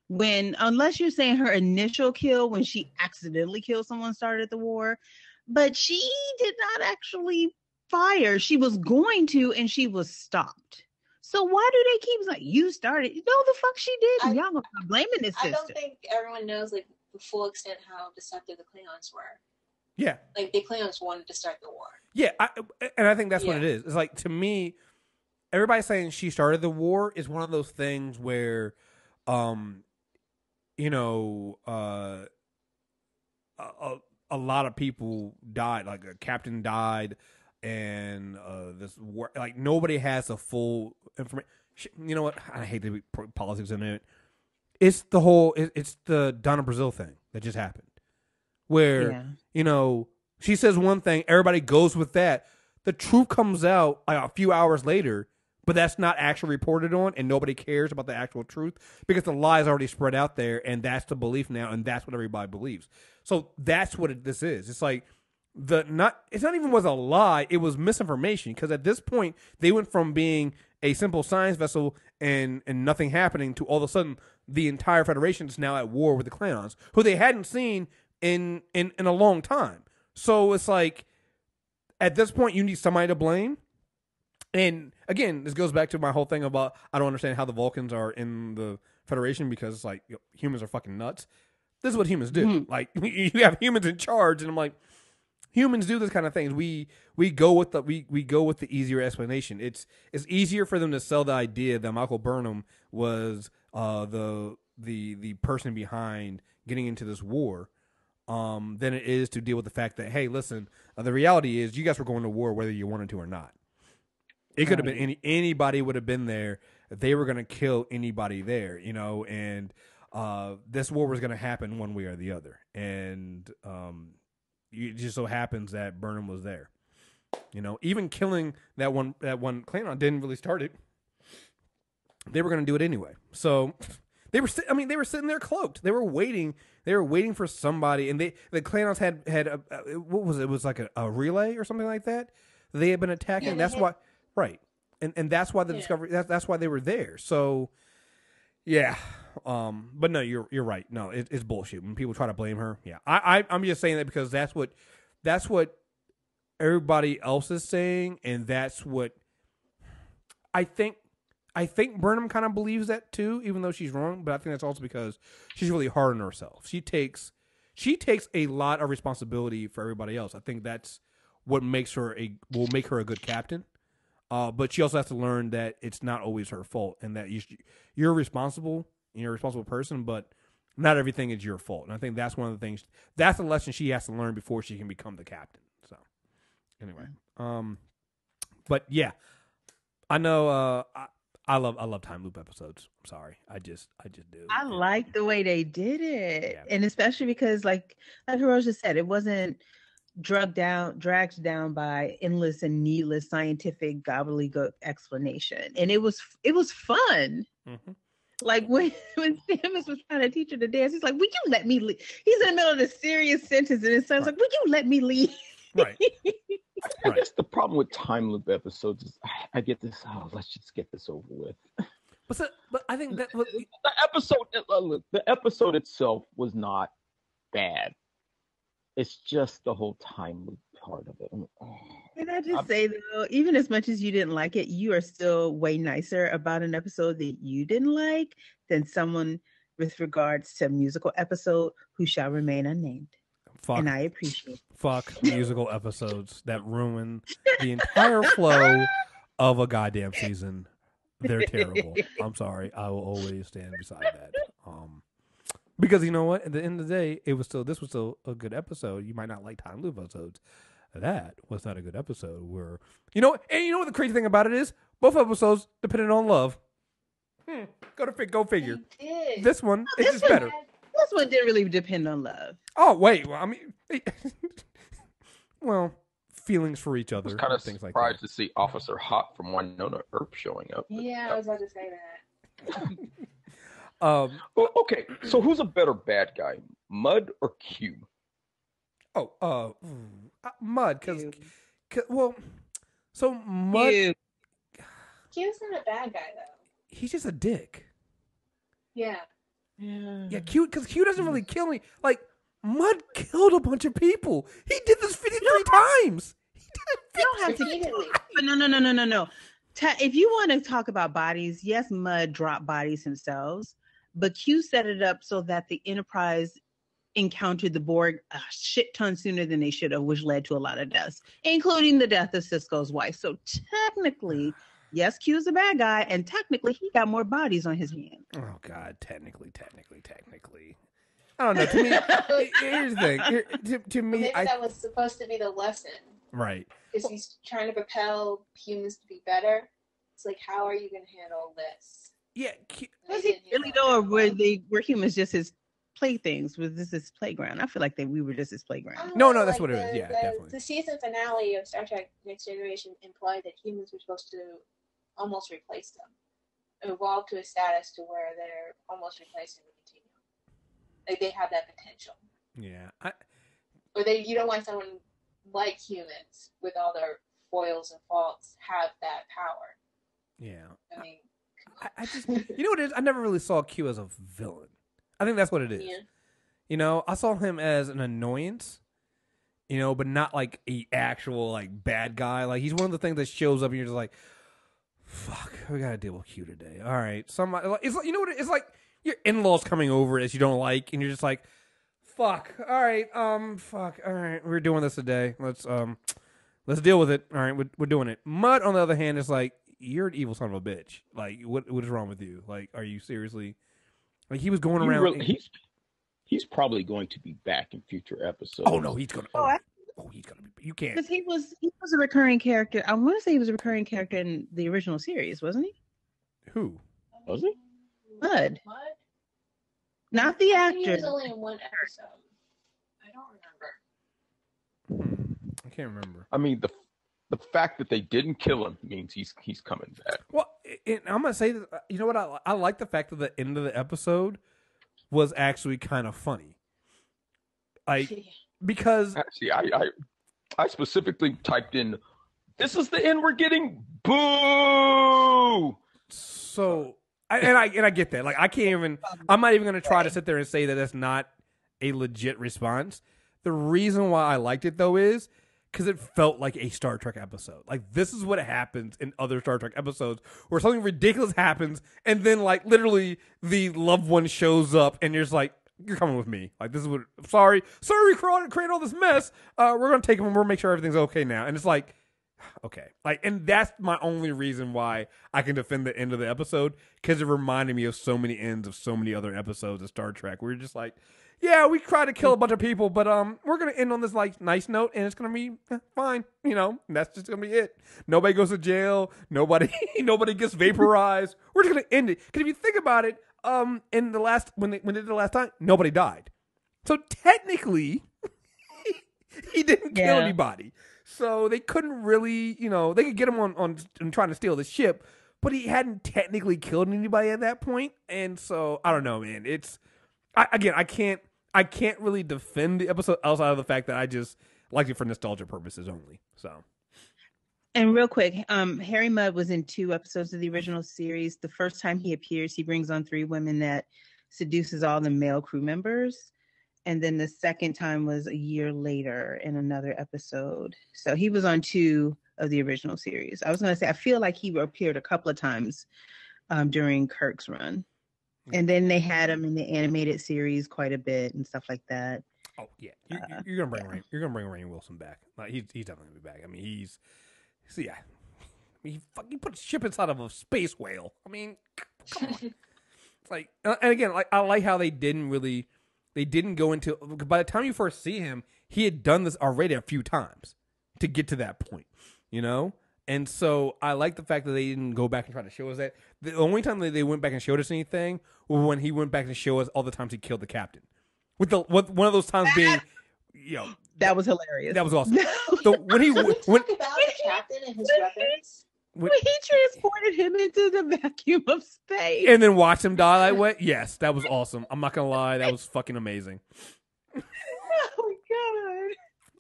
When, unless you're saying her initial kill when she accidentally killed someone started the war, but she did not actually fire. She was going to, and she was stopped. So why do they keep like, you started? No, the fuck she did. Y'all gonna stop blaming this sister. I don't think everyone knows like the full extent how deceptive the Klingons were. Yeah, like the Klingons wanted to start the war. Yeah, I think that's what it is. It's like, to me, everybody saying she started the war is one of those things where, you know, a lot of people died. Like, a captain died, and this war, like, nobody has a full information. You know what? I hate the politics in it. It's the whole. It's the Donna Brazil thing that just happened, where you know, she says one thing, everybody goes with that. The truth comes out like a few hours later. but that's not actually reported on, and nobody cares about the actual truth because the lie is already spread out there, and that's the belief now, and that's what everybody believes. So that's what this is. It's like it's not even was a lie; it was misinformation. Because at this point, they went from being a simple science vessel and nothing happening to all of a sudden the entire Federation is now at war with the Klingons, who they hadn't seen in a long time. So it's like at this point, you need somebody to blame. And again, this goes back to my whole thing about I don't understand how the Vulcans are in the Federation because it's like humans are fucking nuts. This is what humans do. Mm-hmm. Like you have humans in charge, and I'm like, humans do this kind of things. We go with the easier explanation. It's easier for them to sell the idea that Michael Burnham was the person behind getting into this war than it is to deal with the fact that, hey, listen, the reality is you guys were going to war whether you wanted to or not. It could have been anybody would have been there. They were going to kill anybody there, and this war was going to happen one way or the other. And it just so happens that Burnham was there. Even killing that one Klingon didn't really start it. They were going to do it anyway. So they were sitting there cloaked. They were waiting. They were waiting for somebody, and the Klingons had what was it? It was like a relay or something like that. They had been attacking. Yeah, that's why. Right, and that's why the discovery. That's why they were there. So, yeah, but no, you're right. No, it's bullshit. When people try to blame her, yeah, I'm just saying that because that's what everybody else is saying, and that's what I think. I think Burnham kind of believes that too, even though she's wrong. But I think that's also because she's really hard on herself. She takes a lot of responsibility for everybody else. I think that's what will make her a good captain. But she also has to learn that it's not always her fault, and that you're responsible. You're a responsible person, but not everything is your fault. And I think that's one of the things. That's a lesson she has to learn before she can become the captain. So, anyway, but yeah, I know. I love time loop episodes. I'm sorry, I just do. I like the way they did it, and especially because, like Rose just said, it wasn't dragged down by endless and needless scientific gobbledygook explanation, and it was fun. Mm-hmm. Like when Stamets was trying to teach her to dance, he's like, "Will you let me leave?" He's in the middle of this serious sentence, and his son's like, "Will you let me leave?" Right. I guess the problem with time loop episodes is I get this. Oh, let's just get this over with. But I think that the episode itself was not bad. It's just the whole time loop part of it. Can I just say though, even as much as you didn't like it, you are still way nicer about an episode that you didn't like than someone with regards to a musical episode who shall remain unnamed. And I appreciate it. Fuck musical episodes that ruin the entire flow of a goddamn season. They're terrible. I'm sorry. I will always stand beside that. Because you know what? At the end of the day, this was still a good episode. You might not like time loop episodes. That was not a good episode. And you know what the crazy thing about it is? Both episodes depended on love. Go figure. This one is just better. This one didn't really depend on love. Oh wait, well, I mean, feelings for each other. I was kind of things surprised like that. To see Officer Hot from Winona Earp showing up. Yeah, I was about to say that. Well, okay, so who's a better bad guy, Mud or Q? Mud, because Mud. Q's not a bad guy though. He's just a dick. Yeah. Yeah, Q doesn't really kill me. Like, Mud killed a bunch of people. He did this 53 times. He did it 53 You don't have to. But no. If you want to talk about bodies, yes, Mud dropped bodies themselves, but Q set it up so that the Enterprise encountered the Borg a shit ton sooner than they should have, which led to a lot of deaths, including the death of Sisko's wife. So technically, yes, Q's a bad guy, and technically he got more bodies on his hands. Oh God, technically. I don't know. To me, here's the thing. To me, maybe that was supposed to be the lesson, right? Because he's trying to propel humans to be better. It's like, how are you going to handle this? Yeah, was he really though, or were humans just his playthings? Was this his playground? I feel like we were just his playground. No, that's what it is. Yeah, definitely. The season finale of Star Trek: Next Generation implied that humans were supposed to almost replaced them. Evolved to a status to where they're almost replacing the continuum. Like they have that potential. Yeah. Or you don't want someone like humans with all their foils and faults have that power. Yeah. I mean, I just, you know what it is? I never really saw Q as a villain. I think that's what it is. Yeah. You know, I saw him as an annoyance, you know, but not like a actual like bad guy. Like he's one of the things that shows up and you're just like, fuck, we gotta deal with Q today. All right, somebody, it's like, you know what? It's like your in-laws coming over that you don't like, and you're just like, fuck. All right, fuck. All right, we're doing this today. Let's deal with it. All right, we're doing it. Mud, on the other hand, is like, you're an evil son of a bitch. Like, what is wrong with you? Like, are you seriously? Like, he was going around. He's probably going to be back in future episodes. Oh no, he's gonna. He's gonna be. You can't. Because he was a recurring character. I want to say he was a recurring character in the original series, wasn't he? Who was he? Mud. Not the actor. He was only in one episode. I don't remember. I can't remember. I mean, the fact that they didn't kill him means he's coming back. Well, I'm gonna say that. You know what? I like the fact that the end of the episode was actually kind of funny. Like, because actually, I specifically typed in, "This is the end we're getting." Boo! So, I get that. Like, I can't even. I'm not even gonna try to sit there and say that that's not a legit response. The reason why I liked it though is because it felt like a Star Trek episode. Like, this is what happens in other Star Trek episodes where something ridiculous happens and then, like, literally the loved one shows up and you're just like, you're coming with me. Like, this is what, sorry, we created all this mess. We're going to take him and we'll make sure everything's okay now. And it's like, okay. Like, and that's my only reason why I can defend the end of the episode, because it reminded me of so many ends of so many other episodes of Star Trek where you're just like, yeah, we tried to kill a bunch of people, but we're gonna end on this like nice note, and it's gonna be fine. You know, and that's just gonna be it. Nobody goes to jail. Nobody gets vaporized. We're just gonna end it. Because if you think about it, in the last when they did it the last time, nobody died. So technically, he didn't kill anybody. So they couldn't really, you know, they could get him on trying to steal the ship, but he hadn't technically killed anybody at that point. And so I don't know, man. It's I can't really defend the episode outside of the fact that I just liked it for nostalgia purposes only. So, and real quick, Harry Mudd was in 2 episodes of the original series. The first time he appears, he brings on 3 women that seduces all the male crew members, and then the second time was a year later in another episode. So he was on 2 of the original series. I was going to say, I feel like he appeared a couple of times during Kirk's run. And then they had him in the animated series quite a bit and stuff like that. Oh yeah, you're gonna bring Rainn Wilson back. Like, he's definitely gonna be back. I mean, he put a ship inside of a space whale. I mean, come on. It's like, and again, like, I like how they didn't go into. By the time you first see him, he had done this already a few times to get to that point. You know. And so I like the fact that they didn't go back and try to show us that. The only time that they went back and showed us anything was when he went back and showed us all the times he killed the captain. With one of those times being, you know, that was hilarious. That was awesome. So when he about the captain and his weapons. When he transported him into the vacuum of space and then watched him die that way, yes, that was awesome. I'm not gonna lie, that was fucking amazing. Oh god!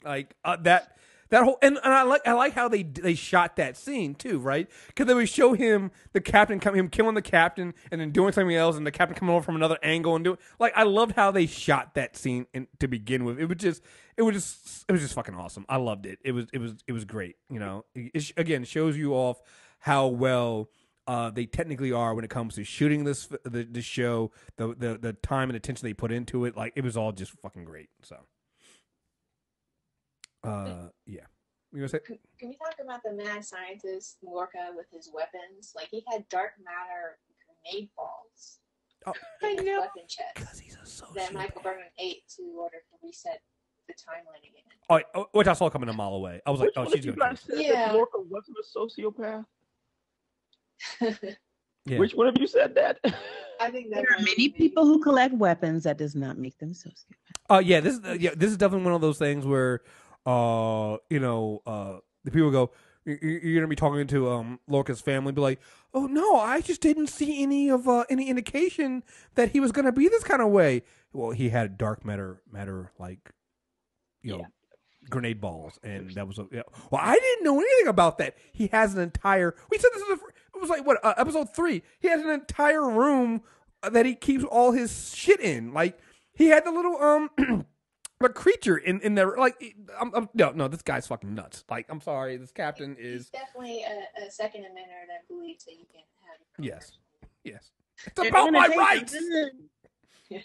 Like that whole, and I like how they shot that scene too, right? Because they would show him killing the captain and then doing something else, and the captain coming over from another angle and doing, like, I loved how they shot that scene to begin with. It was just fucking awesome. I loved it. It was great. You know, again, shows you off how well they technically are when it comes to shooting the show, the time and attention they put into it. Like, it was all just fucking great. So. Yeah. You gonna say? Can we talk about the mad scientist Lorca with his weapons? Like, he had dark matter grenade balls. Oh, I know. Weapon chest. Because he's a sociopath. That Michael Burnham ate to order to reset the timeline again. Oh, which I saw coming a mile away. I was like, oh, she's gonna. Yeah. Lorca wasn't a sociopath. Yeah. Which one of you said that? I think there are many people who collect weapons. That does not make them sociopaths. Yeah. This is definitely one of those things where, the people go, you're gonna be talking to Lorca's family, be like, "Oh no, I just didn't see any indication that he was gonna be this kind of way." Well, he had dark matter like, grenade balls, and that was well, I didn't know anything about that. He has an entire. We said this it was like what episode 3. He has an entire room that he keeps all his shit in. Like he had the little a creature in there. Like no, this guy's fucking nuts. Like I'm sorry, this captain is definitely a second amendment that believes that you can have. Yes, it's about my rights. Yeah.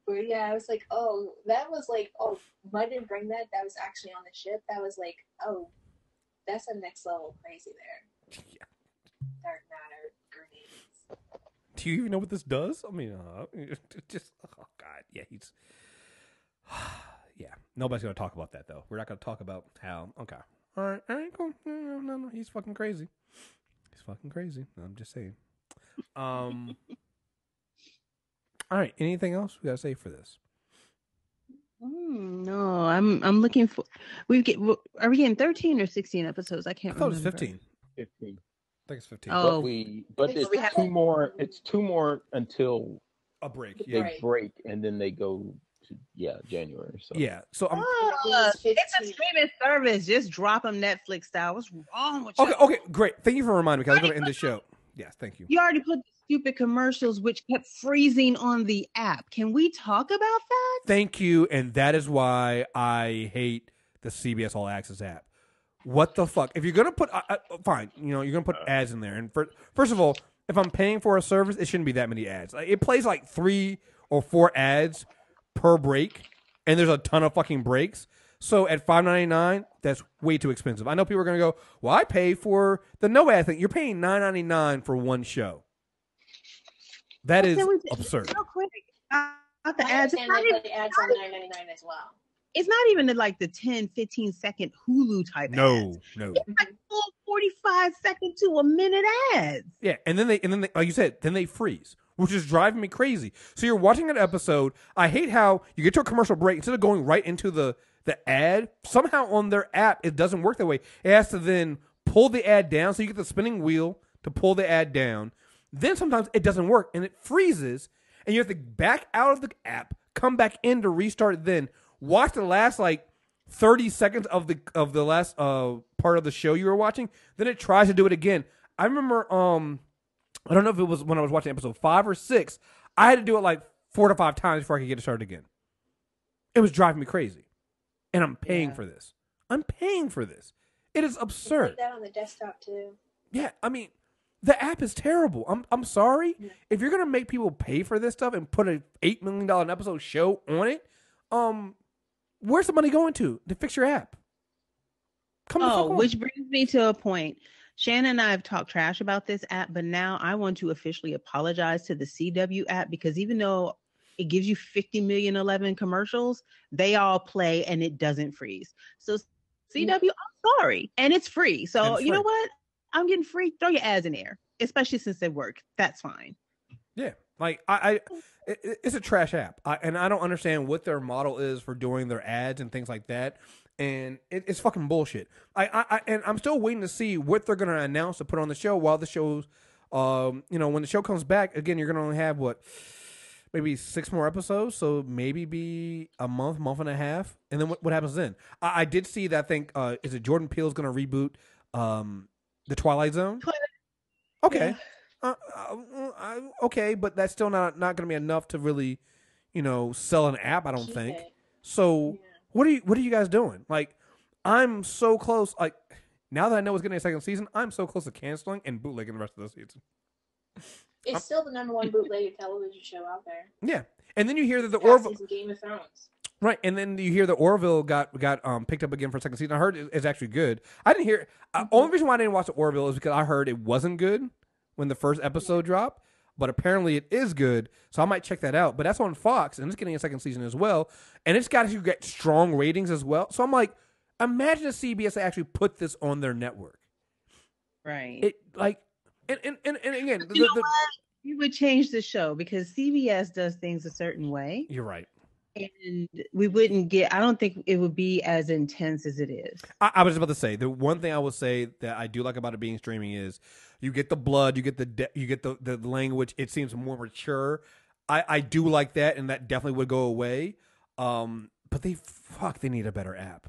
But yeah, I was like, oh, that was like, oh, I didn't bring that. That was actually on the ship. That was like, oh, that's a next level crazy there. Yeah. Dark matter grenades. Do you even know what this does? I mean, just oh god, yeah, he's yeah. Nobody's gonna talk about that though. We're not gonna talk about how. Okay, all right, cool. No, he's fucking crazy. He's fucking crazy. I'm just saying. All right. Anything else we gotta say for this? No, I'm looking for. Are we getting 13 or 16 episodes? I can't remember. I thought it was 15. 15. I think it's 15. Oh, but it's two more. It's 2 more until a break. They break, and then they go to January. So So it's a streaming service. Just drop them Netflix style. What's wrong with you? Okay, great. Thank you for reminding me because I was going to end the show. Yes, thank you. You already put the stupid commercials which kept freezing on the app. Can we talk about that? Thank you, and that is why I hate the CBS All Access app. What the fuck? If you're going to put fine, you're going to put ads in there. And first of all, if I'm paying for a service, it shouldn't be that many ads. Like, it plays like 3 or 4 ads per break, and there's a ton of fucking breaks. So at $5.99, that's way too expensive. I know people are going to go, well, I pay for the no ad thing. You're paying $9.99 for one show. That is absurd. Real quick, the ads. The ads on $9.99 as well. It's not even like the 10, 15 second Hulu type ads. No. It's like full 45 second to a minute ads. Yeah, and then they, like you said, then they freeze, which is driving me crazy. So you're watching an episode. I hate how you get to a commercial break, instead of going right into the ad, somehow on their app, it doesn't work that way. It has to then pull the ad down, so you get the spinning wheel to pull the ad down. Then sometimes it doesn't work, and it freezes, and you have to back out of the app, come back in to restart it, then watch the last, 30 seconds of the last part of the show you were watching, then it tries to do it again. I remember, I don't know if it was when I was watching episode 5 or 6, I had to do it 4 to 5 times before I could get it started again. It was driving me crazy. And I'm paying for this. I'm paying for this. It is absurd. Put that on the desktop too. Yeah, I mean, the app is terrible. I'm sorry. Yeah. If you're gonna make people pay for this stuff and put an $8 million an episode show on it, where's the money going to fix your app? Which brings me to a point. Shannon and I have talked trash about this app, but now I want to officially apologize to the CW app, because even though it gives you 50 million 11 commercials, they all play and it doesn't freeze. So CW, I'm sorry. And it's free. So you know what? I'm getting free. Throw your ads in there, especially since they work. That's fine. Yeah. It's a trash app. And I don't understand what their model is for doing their ads and things like that. And it's fucking bullshit. And I'm still waiting to see what they're going to announce to put on the show while the show's, when the show comes back, again, you're going to only have maybe 6 more episodes, so maybe be a month and a half, and then what happens then? I did see that. I think is it Jordan Peele's going to reboot the Twilight Zone? Okay, okay, but that's still not going to be enough to really, sell an app. I don't think. So what are you guys doing? I'm so close. Now that I know it's getting a second season, I'm so close to canceling and bootlegging the rest of the season. It's still the #1 bootleg television show out there. Yeah, and then you hear that the Orville Game of Thrones. Right, and then you hear that Orville got picked up again for a second season. I heard it's actually good. I didn't hear. Only reason why I didn't watch the Orville is because I heard it wasn't good when the first episode dropped, but apparently it is good. So I might check that out. But that's on Fox, and it's getting a second season as well, and it's got to get strong ratings as well. So I'm like, imagine if CBS actually put this on their network. Right. And again, you know what? You would change the show because CBS does things a certain way. You're right. And we wouldn't get, I don't think it would be as intense as it is. I was about to say, the one thing I would say that I do like about it being streaming is you get the blood, you get the language. It seems more mature. I do like that, and that definitely would go away. But they need a better app.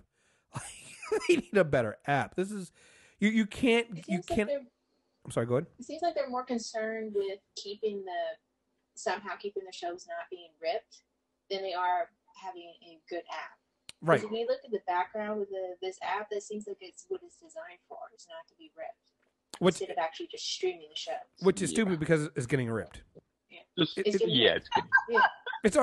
They need a better app. This is you can't. I'm sorry. Go ahead. It seems like they're more concerned with keeping the shows not being ripped than they are having a good app. Right. If we look at the background with this app, that seems like it's what it's designed for. It's not to be ripped. Instead of actually just streaming the show. Which is stupid because it's getting ripped. Yeah. It's getting ripped. It's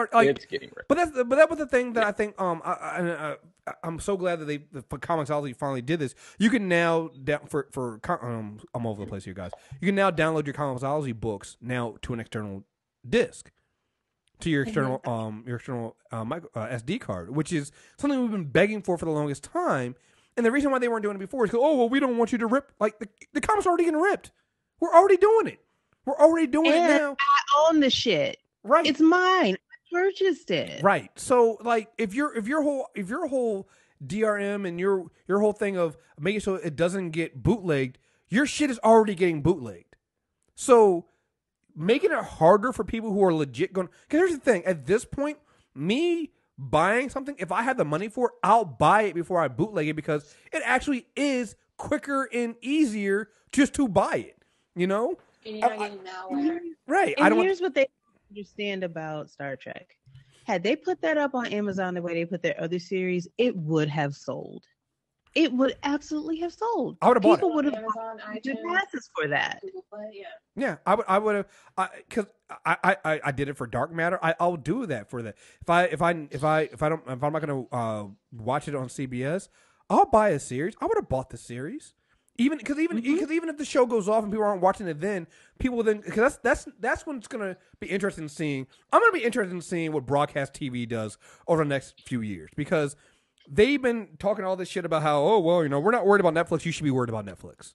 getting ripped. But that was the thing that I think I'm so glad that for Comixology finally did this. You can now I'm over the place here, guys. You can now download your Comixology books now to an external disc, to your external SD card, which is something we've been begging for the longest time. And the reason why they weren't doing it before is because we don't want you to rip, like the comics are already getting ripped. We're already doing it. We're already doing it now. I own the shit. Right. It's mine. I purchased it. Right. So like if your whole DRM and your whole thing of making sure it doesn't get bootlegged, your shit is already getting bootlegged. So making it harder for people who are legit going, because here's the thing, at this point, me buying something, if I have the money for it, I'll buy it before I bootleg it because it actually is quicker and easier just to buy it, you know? And you're not getting malware. Right. And here's what they understand about Star Trek. Had they put that up on Amazon the way they put their other series, it would have sold. It would absolutely have sold. I would have bought it. People would have Amazon, good passes for that. Google Play, yeah. Yeah, I would have, because I did it for Dark Matter. I'll do that for that. If I'm not gonna watch it on CBS, I'll buy a series. I would have bought the series, even if the show goes off and people aren't watching it, then people because that's when it's gonna be interesting in seeing. I'm gonna be interested in seeing what broadcast TV does over the next few years because they've been talking all this shit about how we're not worried about Netflix. You should be worried about Netflix.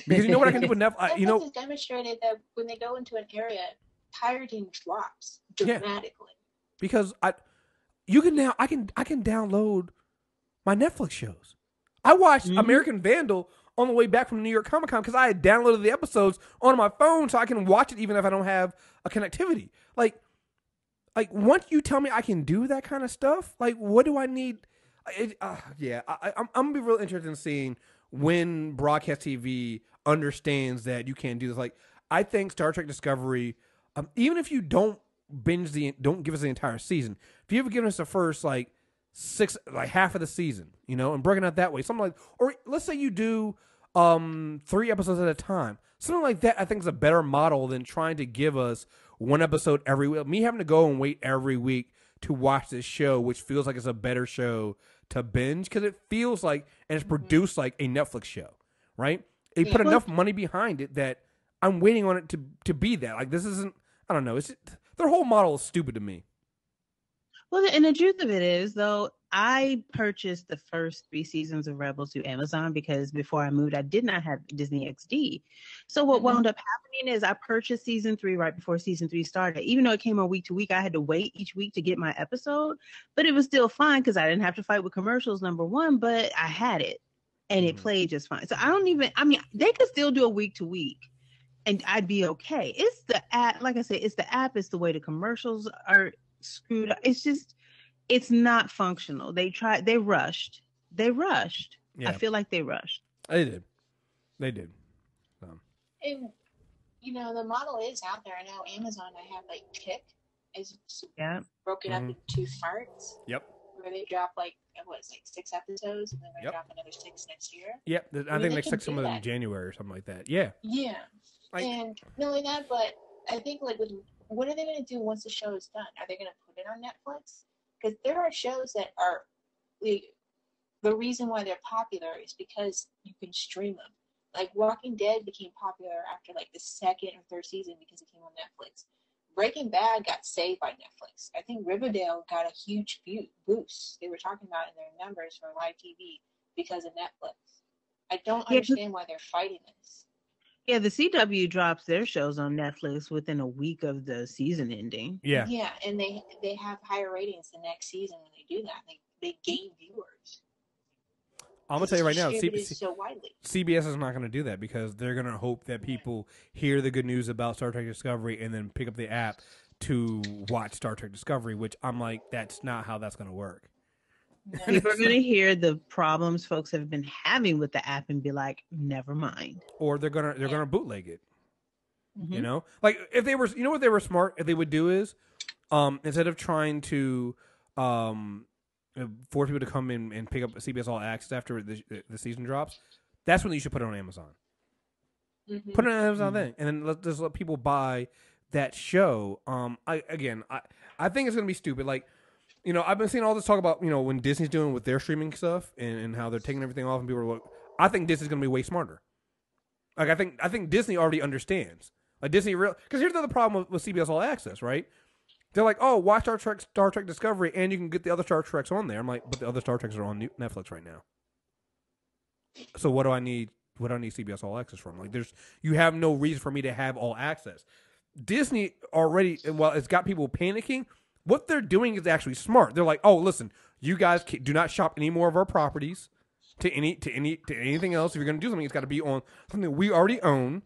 Because you know what I can do with Netflix? Netflix has demonstrated that when they go into an area, pirating drops dramatically. Yeah. Because I can download my Netflix shows. I watched American Vandal on the way back from New York Comic Con because I had downloaded the episodes on my phone so I can watch it even if I don't have a connectivity. Like once you tell me I can do that kind of stuff, like what do I need? I'm gonna be real interested in seeing when broadcast TV understands that you can't do this. Like, I think Star Trek Discovery, even if you don't give us the entire season, if you ever given us the first half of the season, and breaking out that way, something like, or let's say you do 3 episodes at a time, something like that. I think is a better model than trying to give us one episode every week. Me having to go and wait every week to watch this show, which feels like it's a better show to binge because it feels like and it's produced like a Netflix show, right? They put enough money behind it that I'm waiting on it to be that. Like this isn't. I don't know. It's their whole model is stupid to me. Well, and the truth of it is, though, I purchased the first 3 seasons of Rebels through Amazon because before I moved, I did not have Disney XD. So what wound up happening is I purchased season 3 right before season 3 started. Even though it came on week to week, I had to wait each week to get my episode, but it was still fine because I didn't have to fight with commercials, number one, but I had it and it played just fine. So they could still do a week to week and I'd be okay. It's the app. Like I said, it's the app. It's the way the commercials are screwed up. It's not functional. They rushed. Yeah. I feel like they rushed. They did. And the model is out there. I know Amazon, I have Tick is broken up into farts. Yep. Where they drop 6 episodes and then they drop another 6 next year. Yep. I think they expect some of them in January or something like that. Yeah. Yeah. And not only that, but I think what are they going to do once the show is done? Are they going to put it on Netflix? Because there are shows that are the reason why they're popular is because you can stream them. Like Walking Dead became popular after the 2nd or 3rd season because it came on Netflix. Breaking Bad got saved by Netflix. I think Riverdale got a huge boost. They were talking about in their numbers for live TV because of Netflix. I don't understand why they're fighting this. Yeah, the CW drops their shows on Netflix within a week of the season ending. Yeah. Yeah, and they have higher ratings the next season when they do that. They gain viewers. I'm gonna tell you right now, so widely. CBS is not gonna do that because they're gonna hope that people hear the good news about Star Trek Discovery and then pick up the app to watch Star Trek Discovery. Which I'm like, that's not how that's gonna work. People are going to hear the problems folks have been having with the app and be like, never mind. Or they're gonna bootleg it. Mm-hmm. You know, like if they were, you know what they were smart, if they would do is, instead of trying to force people to come in and pick up CBS All Access after the season drops, that's when you should put it on Amazon. Mm-hmm. Put it on Amazon then, and then just let people buy that show. I think it's gonna be stupid. Like, you know, I've been seeing all this talk about, you know, when Disney's doing with their streaming stuff and how they're taking everything off and people are like, I think Disney's going to be way smarter. Like, I think Disney already understands. Like, Disney because here's the other problem with CBS All Access, right? They're like, oh, watch Star Trek Discovery and you can get the other Star Treks on there. I'm like, but the other Star Treks are on Netflix right now. So what do I need CBS All Access from? Like, you have no reason for me to have All Access. Disney already, well, it's got people panicking. What they're doing is actually smart. They're like, oh, listen, you guys do not shop any more of our properties to anything else. If you're going to do something, it's got to be on something we already own,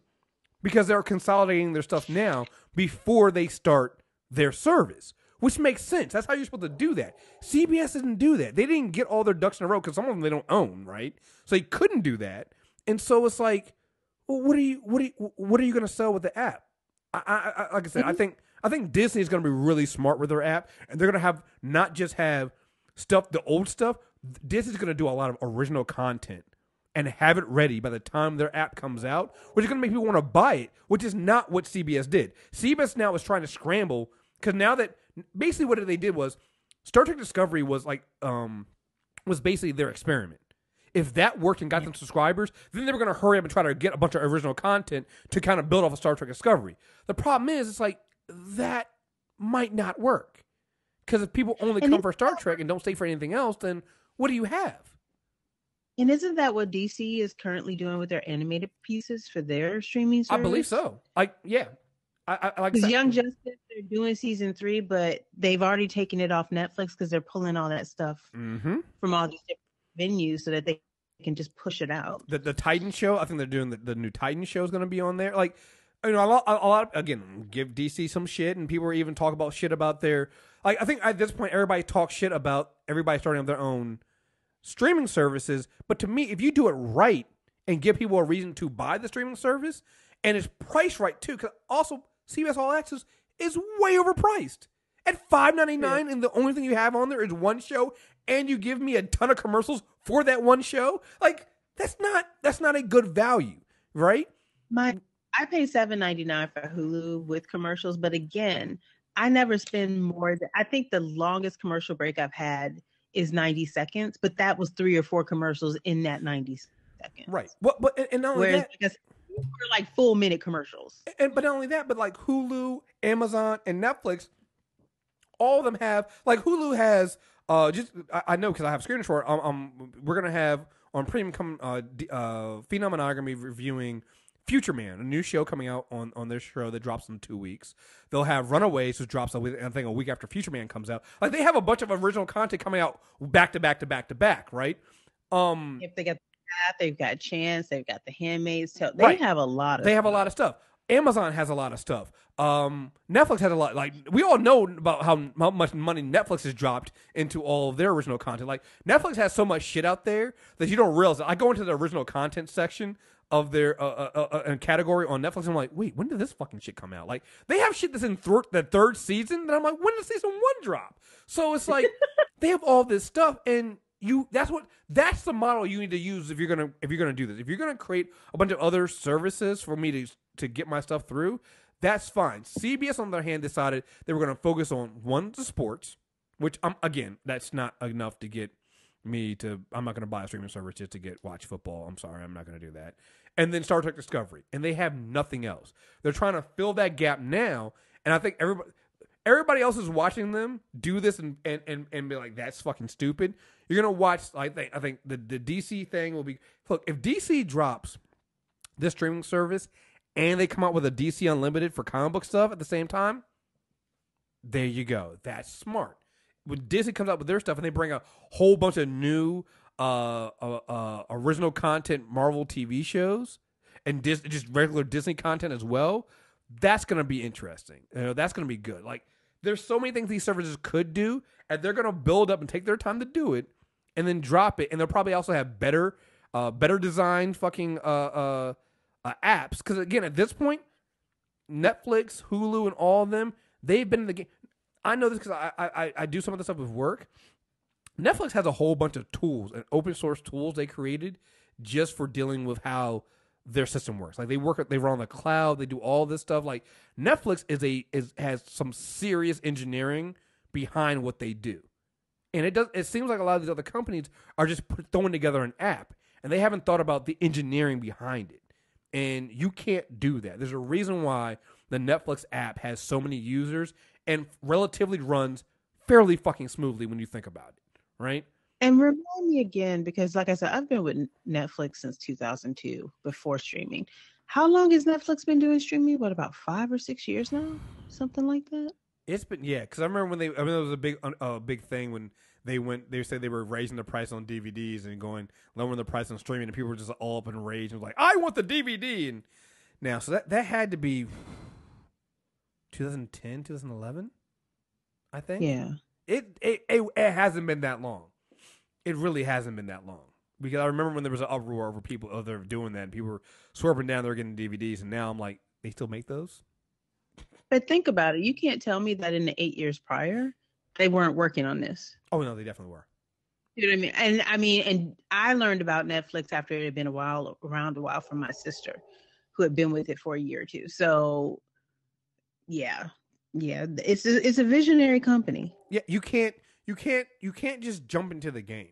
because they're consolidating their stuff now before they start their service, which makes sense. That's how you're supposed to do that. CBS didn't do that. They didn't get all their ducks in a row because some of them they don't own, right? So they couldn't do that, and so it's like, well, what are you going to sell with the app? I like I said, I think Disney is going to be really smart with their app, and they're going to not just have stuff, the old stuff. Disney's going to do a lot of original content and have it ready by the time their app comes out, which is going to make people want to buy it, which is not what CBS did. CBS now is trying to scramble, because now that basically what they did was Star Trek Discovery was like was basically their experiment. If that worked and got them subscribers, then they were going to hurry up and try to get a bunch of original content to kind of build off of Star Trek Discovery. The problem is, it's like, that might not work, because if people only come for Star Trek and don't stay for anything else, then what do you have? And isn't that what DC is currently doing with their animated pieces for their streaming service? I believe so. I like Young Justice, they're doing season 3, but they've already taken it off Netflix because they're pulling all that stuff from all these different venues so that they can just push it out. The Titan show, I think they're doing the new Titan show is going to be on there. Like, you know, a lot again, give DC some shit, and people are even talking about shit about their, like, I think at this point everybody talks shit about everybody starting up their own streaming services. But to me, if you do it right and give people a reason to buy the streaming service, and it's priced right too, because also CBS All Access is way overpriced at $5.99, and the only thing you have on there is one show, and you give me a ton of commercials for that one show. Like, that's not a good value, right? I pay $7.99 for Hulu with commercials, but again, I never spend more than, I think the longest commercial break I've had is 90 seconds, but that was 3 or 4 commercials in that 90 seconds. Right. Well, but and not only that, were like full minute commercials. But not only that, but like Hulu, Amazon, and Netflix, all of them have, like, Hulu has I know because I have screen short. We're gonna have on premium Phenom and I are gonna be reviewing Future Man, a new show coming out on their show that drops in 2 weeks. They'll have Runaways, which drops a week after Future Man comes out. Like, they have a bunch of original content coming out back to back, right? If they got that, they've got Chance, they've got The Handmaid's Tale. They have a lot of. They have a lot of stuff. Amazon has a lot of stuff. Netflix has a lot. Like, we all know about how much money Netflix has dropped into all of their original content. Like, Netflix has so much shit out there that you don't realize. I go into the original content section of their category on Netflix, and I'm like, wait, when did this fucking shit come out? Like, they have shit that's in the third season, and I'm like, when did season 1 drop? So it's like, they have all this stuff, and that's the model you need to use if you're gonna do this. If you're gonna create a bunch of other services for me to get my stuff through, that's fine. CBS, on the other hand, decided they were gonna focus on the sports, which again, that's not enough to get me to. I'm not gonna buy a streaming service just to watch football. I'm sorry, I'm not gonna do that. And then Star Trek Discovery, and they have nothing else. They're trying to fill that gap now, and I think everybody else is watching them do this and be like, that's fucking stupid. You're gonna watch. I think the DC thing will be. Look, if DC drops this streaming service and they come out with a DC Unlimited for comic book stuff at the same time, there you go. That's smart. When Disney comes out with their stuff and they bring a whole bunch of new original content Marvel TV shows and just regular Disney content as well, that's going to be interesting. That's going to be good. Like, there's so many things these services could do, and they're going to build up and take their time to do it and then drop it. And they'll probably also have better designed fucking apps. Because, again, at this point, Netflix, Hulu, and all of them, they've been in the game. I know this because I do some of the stuff with work. Netflix has a whole bunch of tools and open source tools they created just for dealing with how their system works. Like, they run on the cloud, they do all this stuff. Like, Netflix has some serious engineering behind what they do. And it seems like a lot of these other companies are just throwing together an app and they haven't thought about the engineering behind it. And you can't do that. There's a reason why the Netflix app has so many users and relatively runs fairly fucking smoothly when you think about it, right? And remind me again, because like I said, I've been with Netflix since 2002, before streaming. How long has Netflix been doing streaming? What, about 5 or 6 years now? Something like that? It's been, yeah, because I remember when it was a big thing when they said they were raising the price on DVDs and lowering the price on streaming, and people were just all up in rage and was like, I want the DVD. And now, so that had to be 2010, 2011, I think. Yeah. It hasn't been that long. It really hasn't been that long. Because I remember when there was an uproar over people other doing that, and people were swerving down, they were getting DVDs, and now I'm like, they still make those? But think about it. You can't tell me that in the 8 years prior, they weren't working on this. Oh, no, they definitely were. You know what I mean? And I learned about Netflix after it had been around a while from my sister, who had been with it for a year or two. So, yeah, it's a visionary company. Yeah, you can't just jump into the game.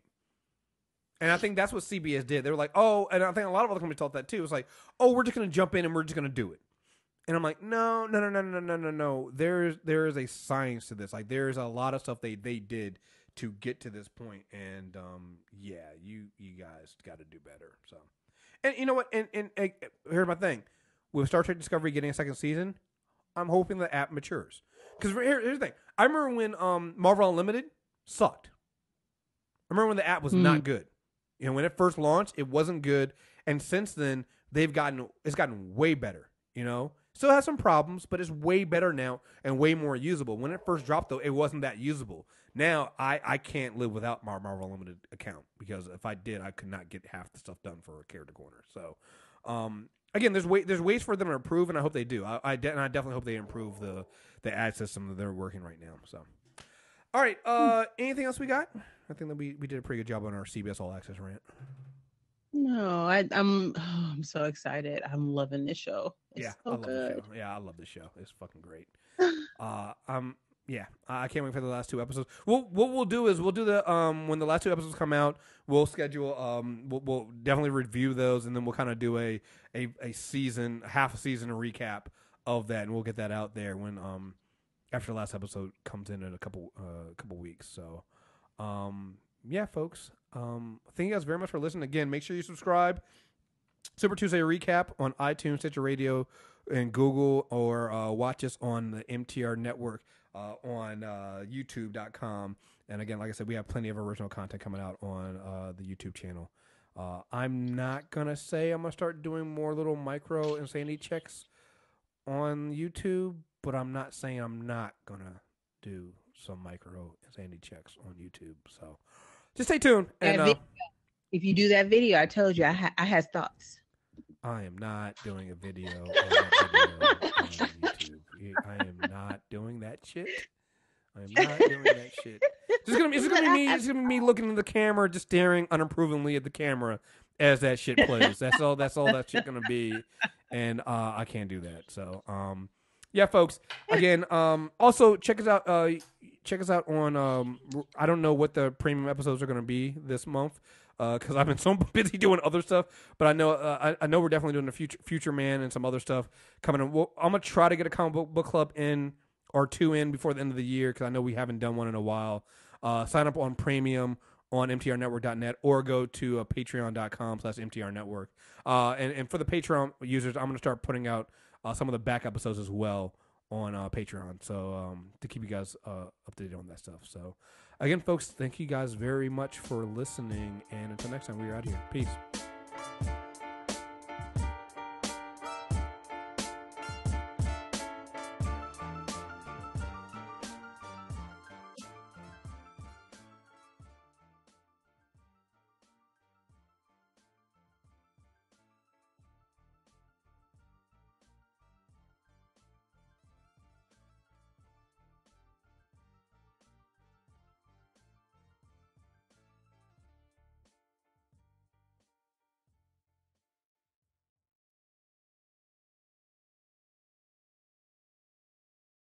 And I think that's what CBS did. They were like, oh, and I think a lot of other companies thought that too. It was like, oh, we're just going to jump in and we're just going to do it. And I'm like, no. There is a science to this. Like, there's a lot of stuff they did to get to this point. And yeah, you guys got to do better. So, and you know what? And here's my thing: with Star Trek Discovery getting a second season, I'm hoping the app matures. Because here's the thing: I remember when Marvel Unlimited sucked. I remember when the app was not good. You know, when it first launched, it wasn't good, and since then it's gotten way better. You know, still has some problems, but it's way better now and way more usable. When it first dropped, though, it wasn't that usable. Now I can't live without my Marvel Unlimited account, because if I did, I could not get half the stuff done for a Character Corner. So, again, there's ways for them to improve, and I hope they do. I definitely hope they improve the ad system that they're working right now. So, all right, anything else we got? I think that we did a pretty good job on our CBS All Access rant. No, I'm so excited. I'm loving this show. It's so good. The show. Yeah, I love this show. It's fucking great. Yeah, I can't wait for the last 2 episodes. What we'll do is we'll do the when the last 2 episodes come out, we'll schedule we'll definitely review those, and then we'll kind of do a season, half a season recap of that, and we'll get that out there when after the last episode comes in a couple weeks. So yeah, folks. Thank you guys very much for listening. Again, make sure you subscribe. Super Tuesday Recap on iTunes, Stitcher Radio, and Google, or watch us on the MTR Network on YouTube.com. And again, like I said, we have plenty of original content coming out on the YouTube channel. I'm not going to say I'm going to start doing more little micro insanity checks on YouTube, but I'm not saying I'm not going to do some micro insanity checks on YouTube. So just stay tuned. And if you do that video, I told you I had thoughts. I am not doing a video on YouTube. I am not doing that shit. I am not doing that shit. It's gonna be me looking at the camera, just staring unapprovingly at the camera as that shit plays. That's all that shit gonna be, and I can't do that. So yeah, folks. Again, also check us out. Check us out on. I don't know what the premium episodes are gonna be this month. Because I've been so busy doing other stuff, but I know I know we're definitely doing a Future Man and some other stuff coming in. I'm gonna try to get a comic book club in or 2 in before the end of the year, because I know we haven't done one in a while. Sign up on premium on mtrnetwork.net or go to patreon.com/mtrnetwork. And for the Patreon users, I'm going to start putting out some of the back episodes as well on Patreon. So to keep you guys updated on that stuff. So again, folks, thank you guys very much for listening. And until next time, we're out here. Peace.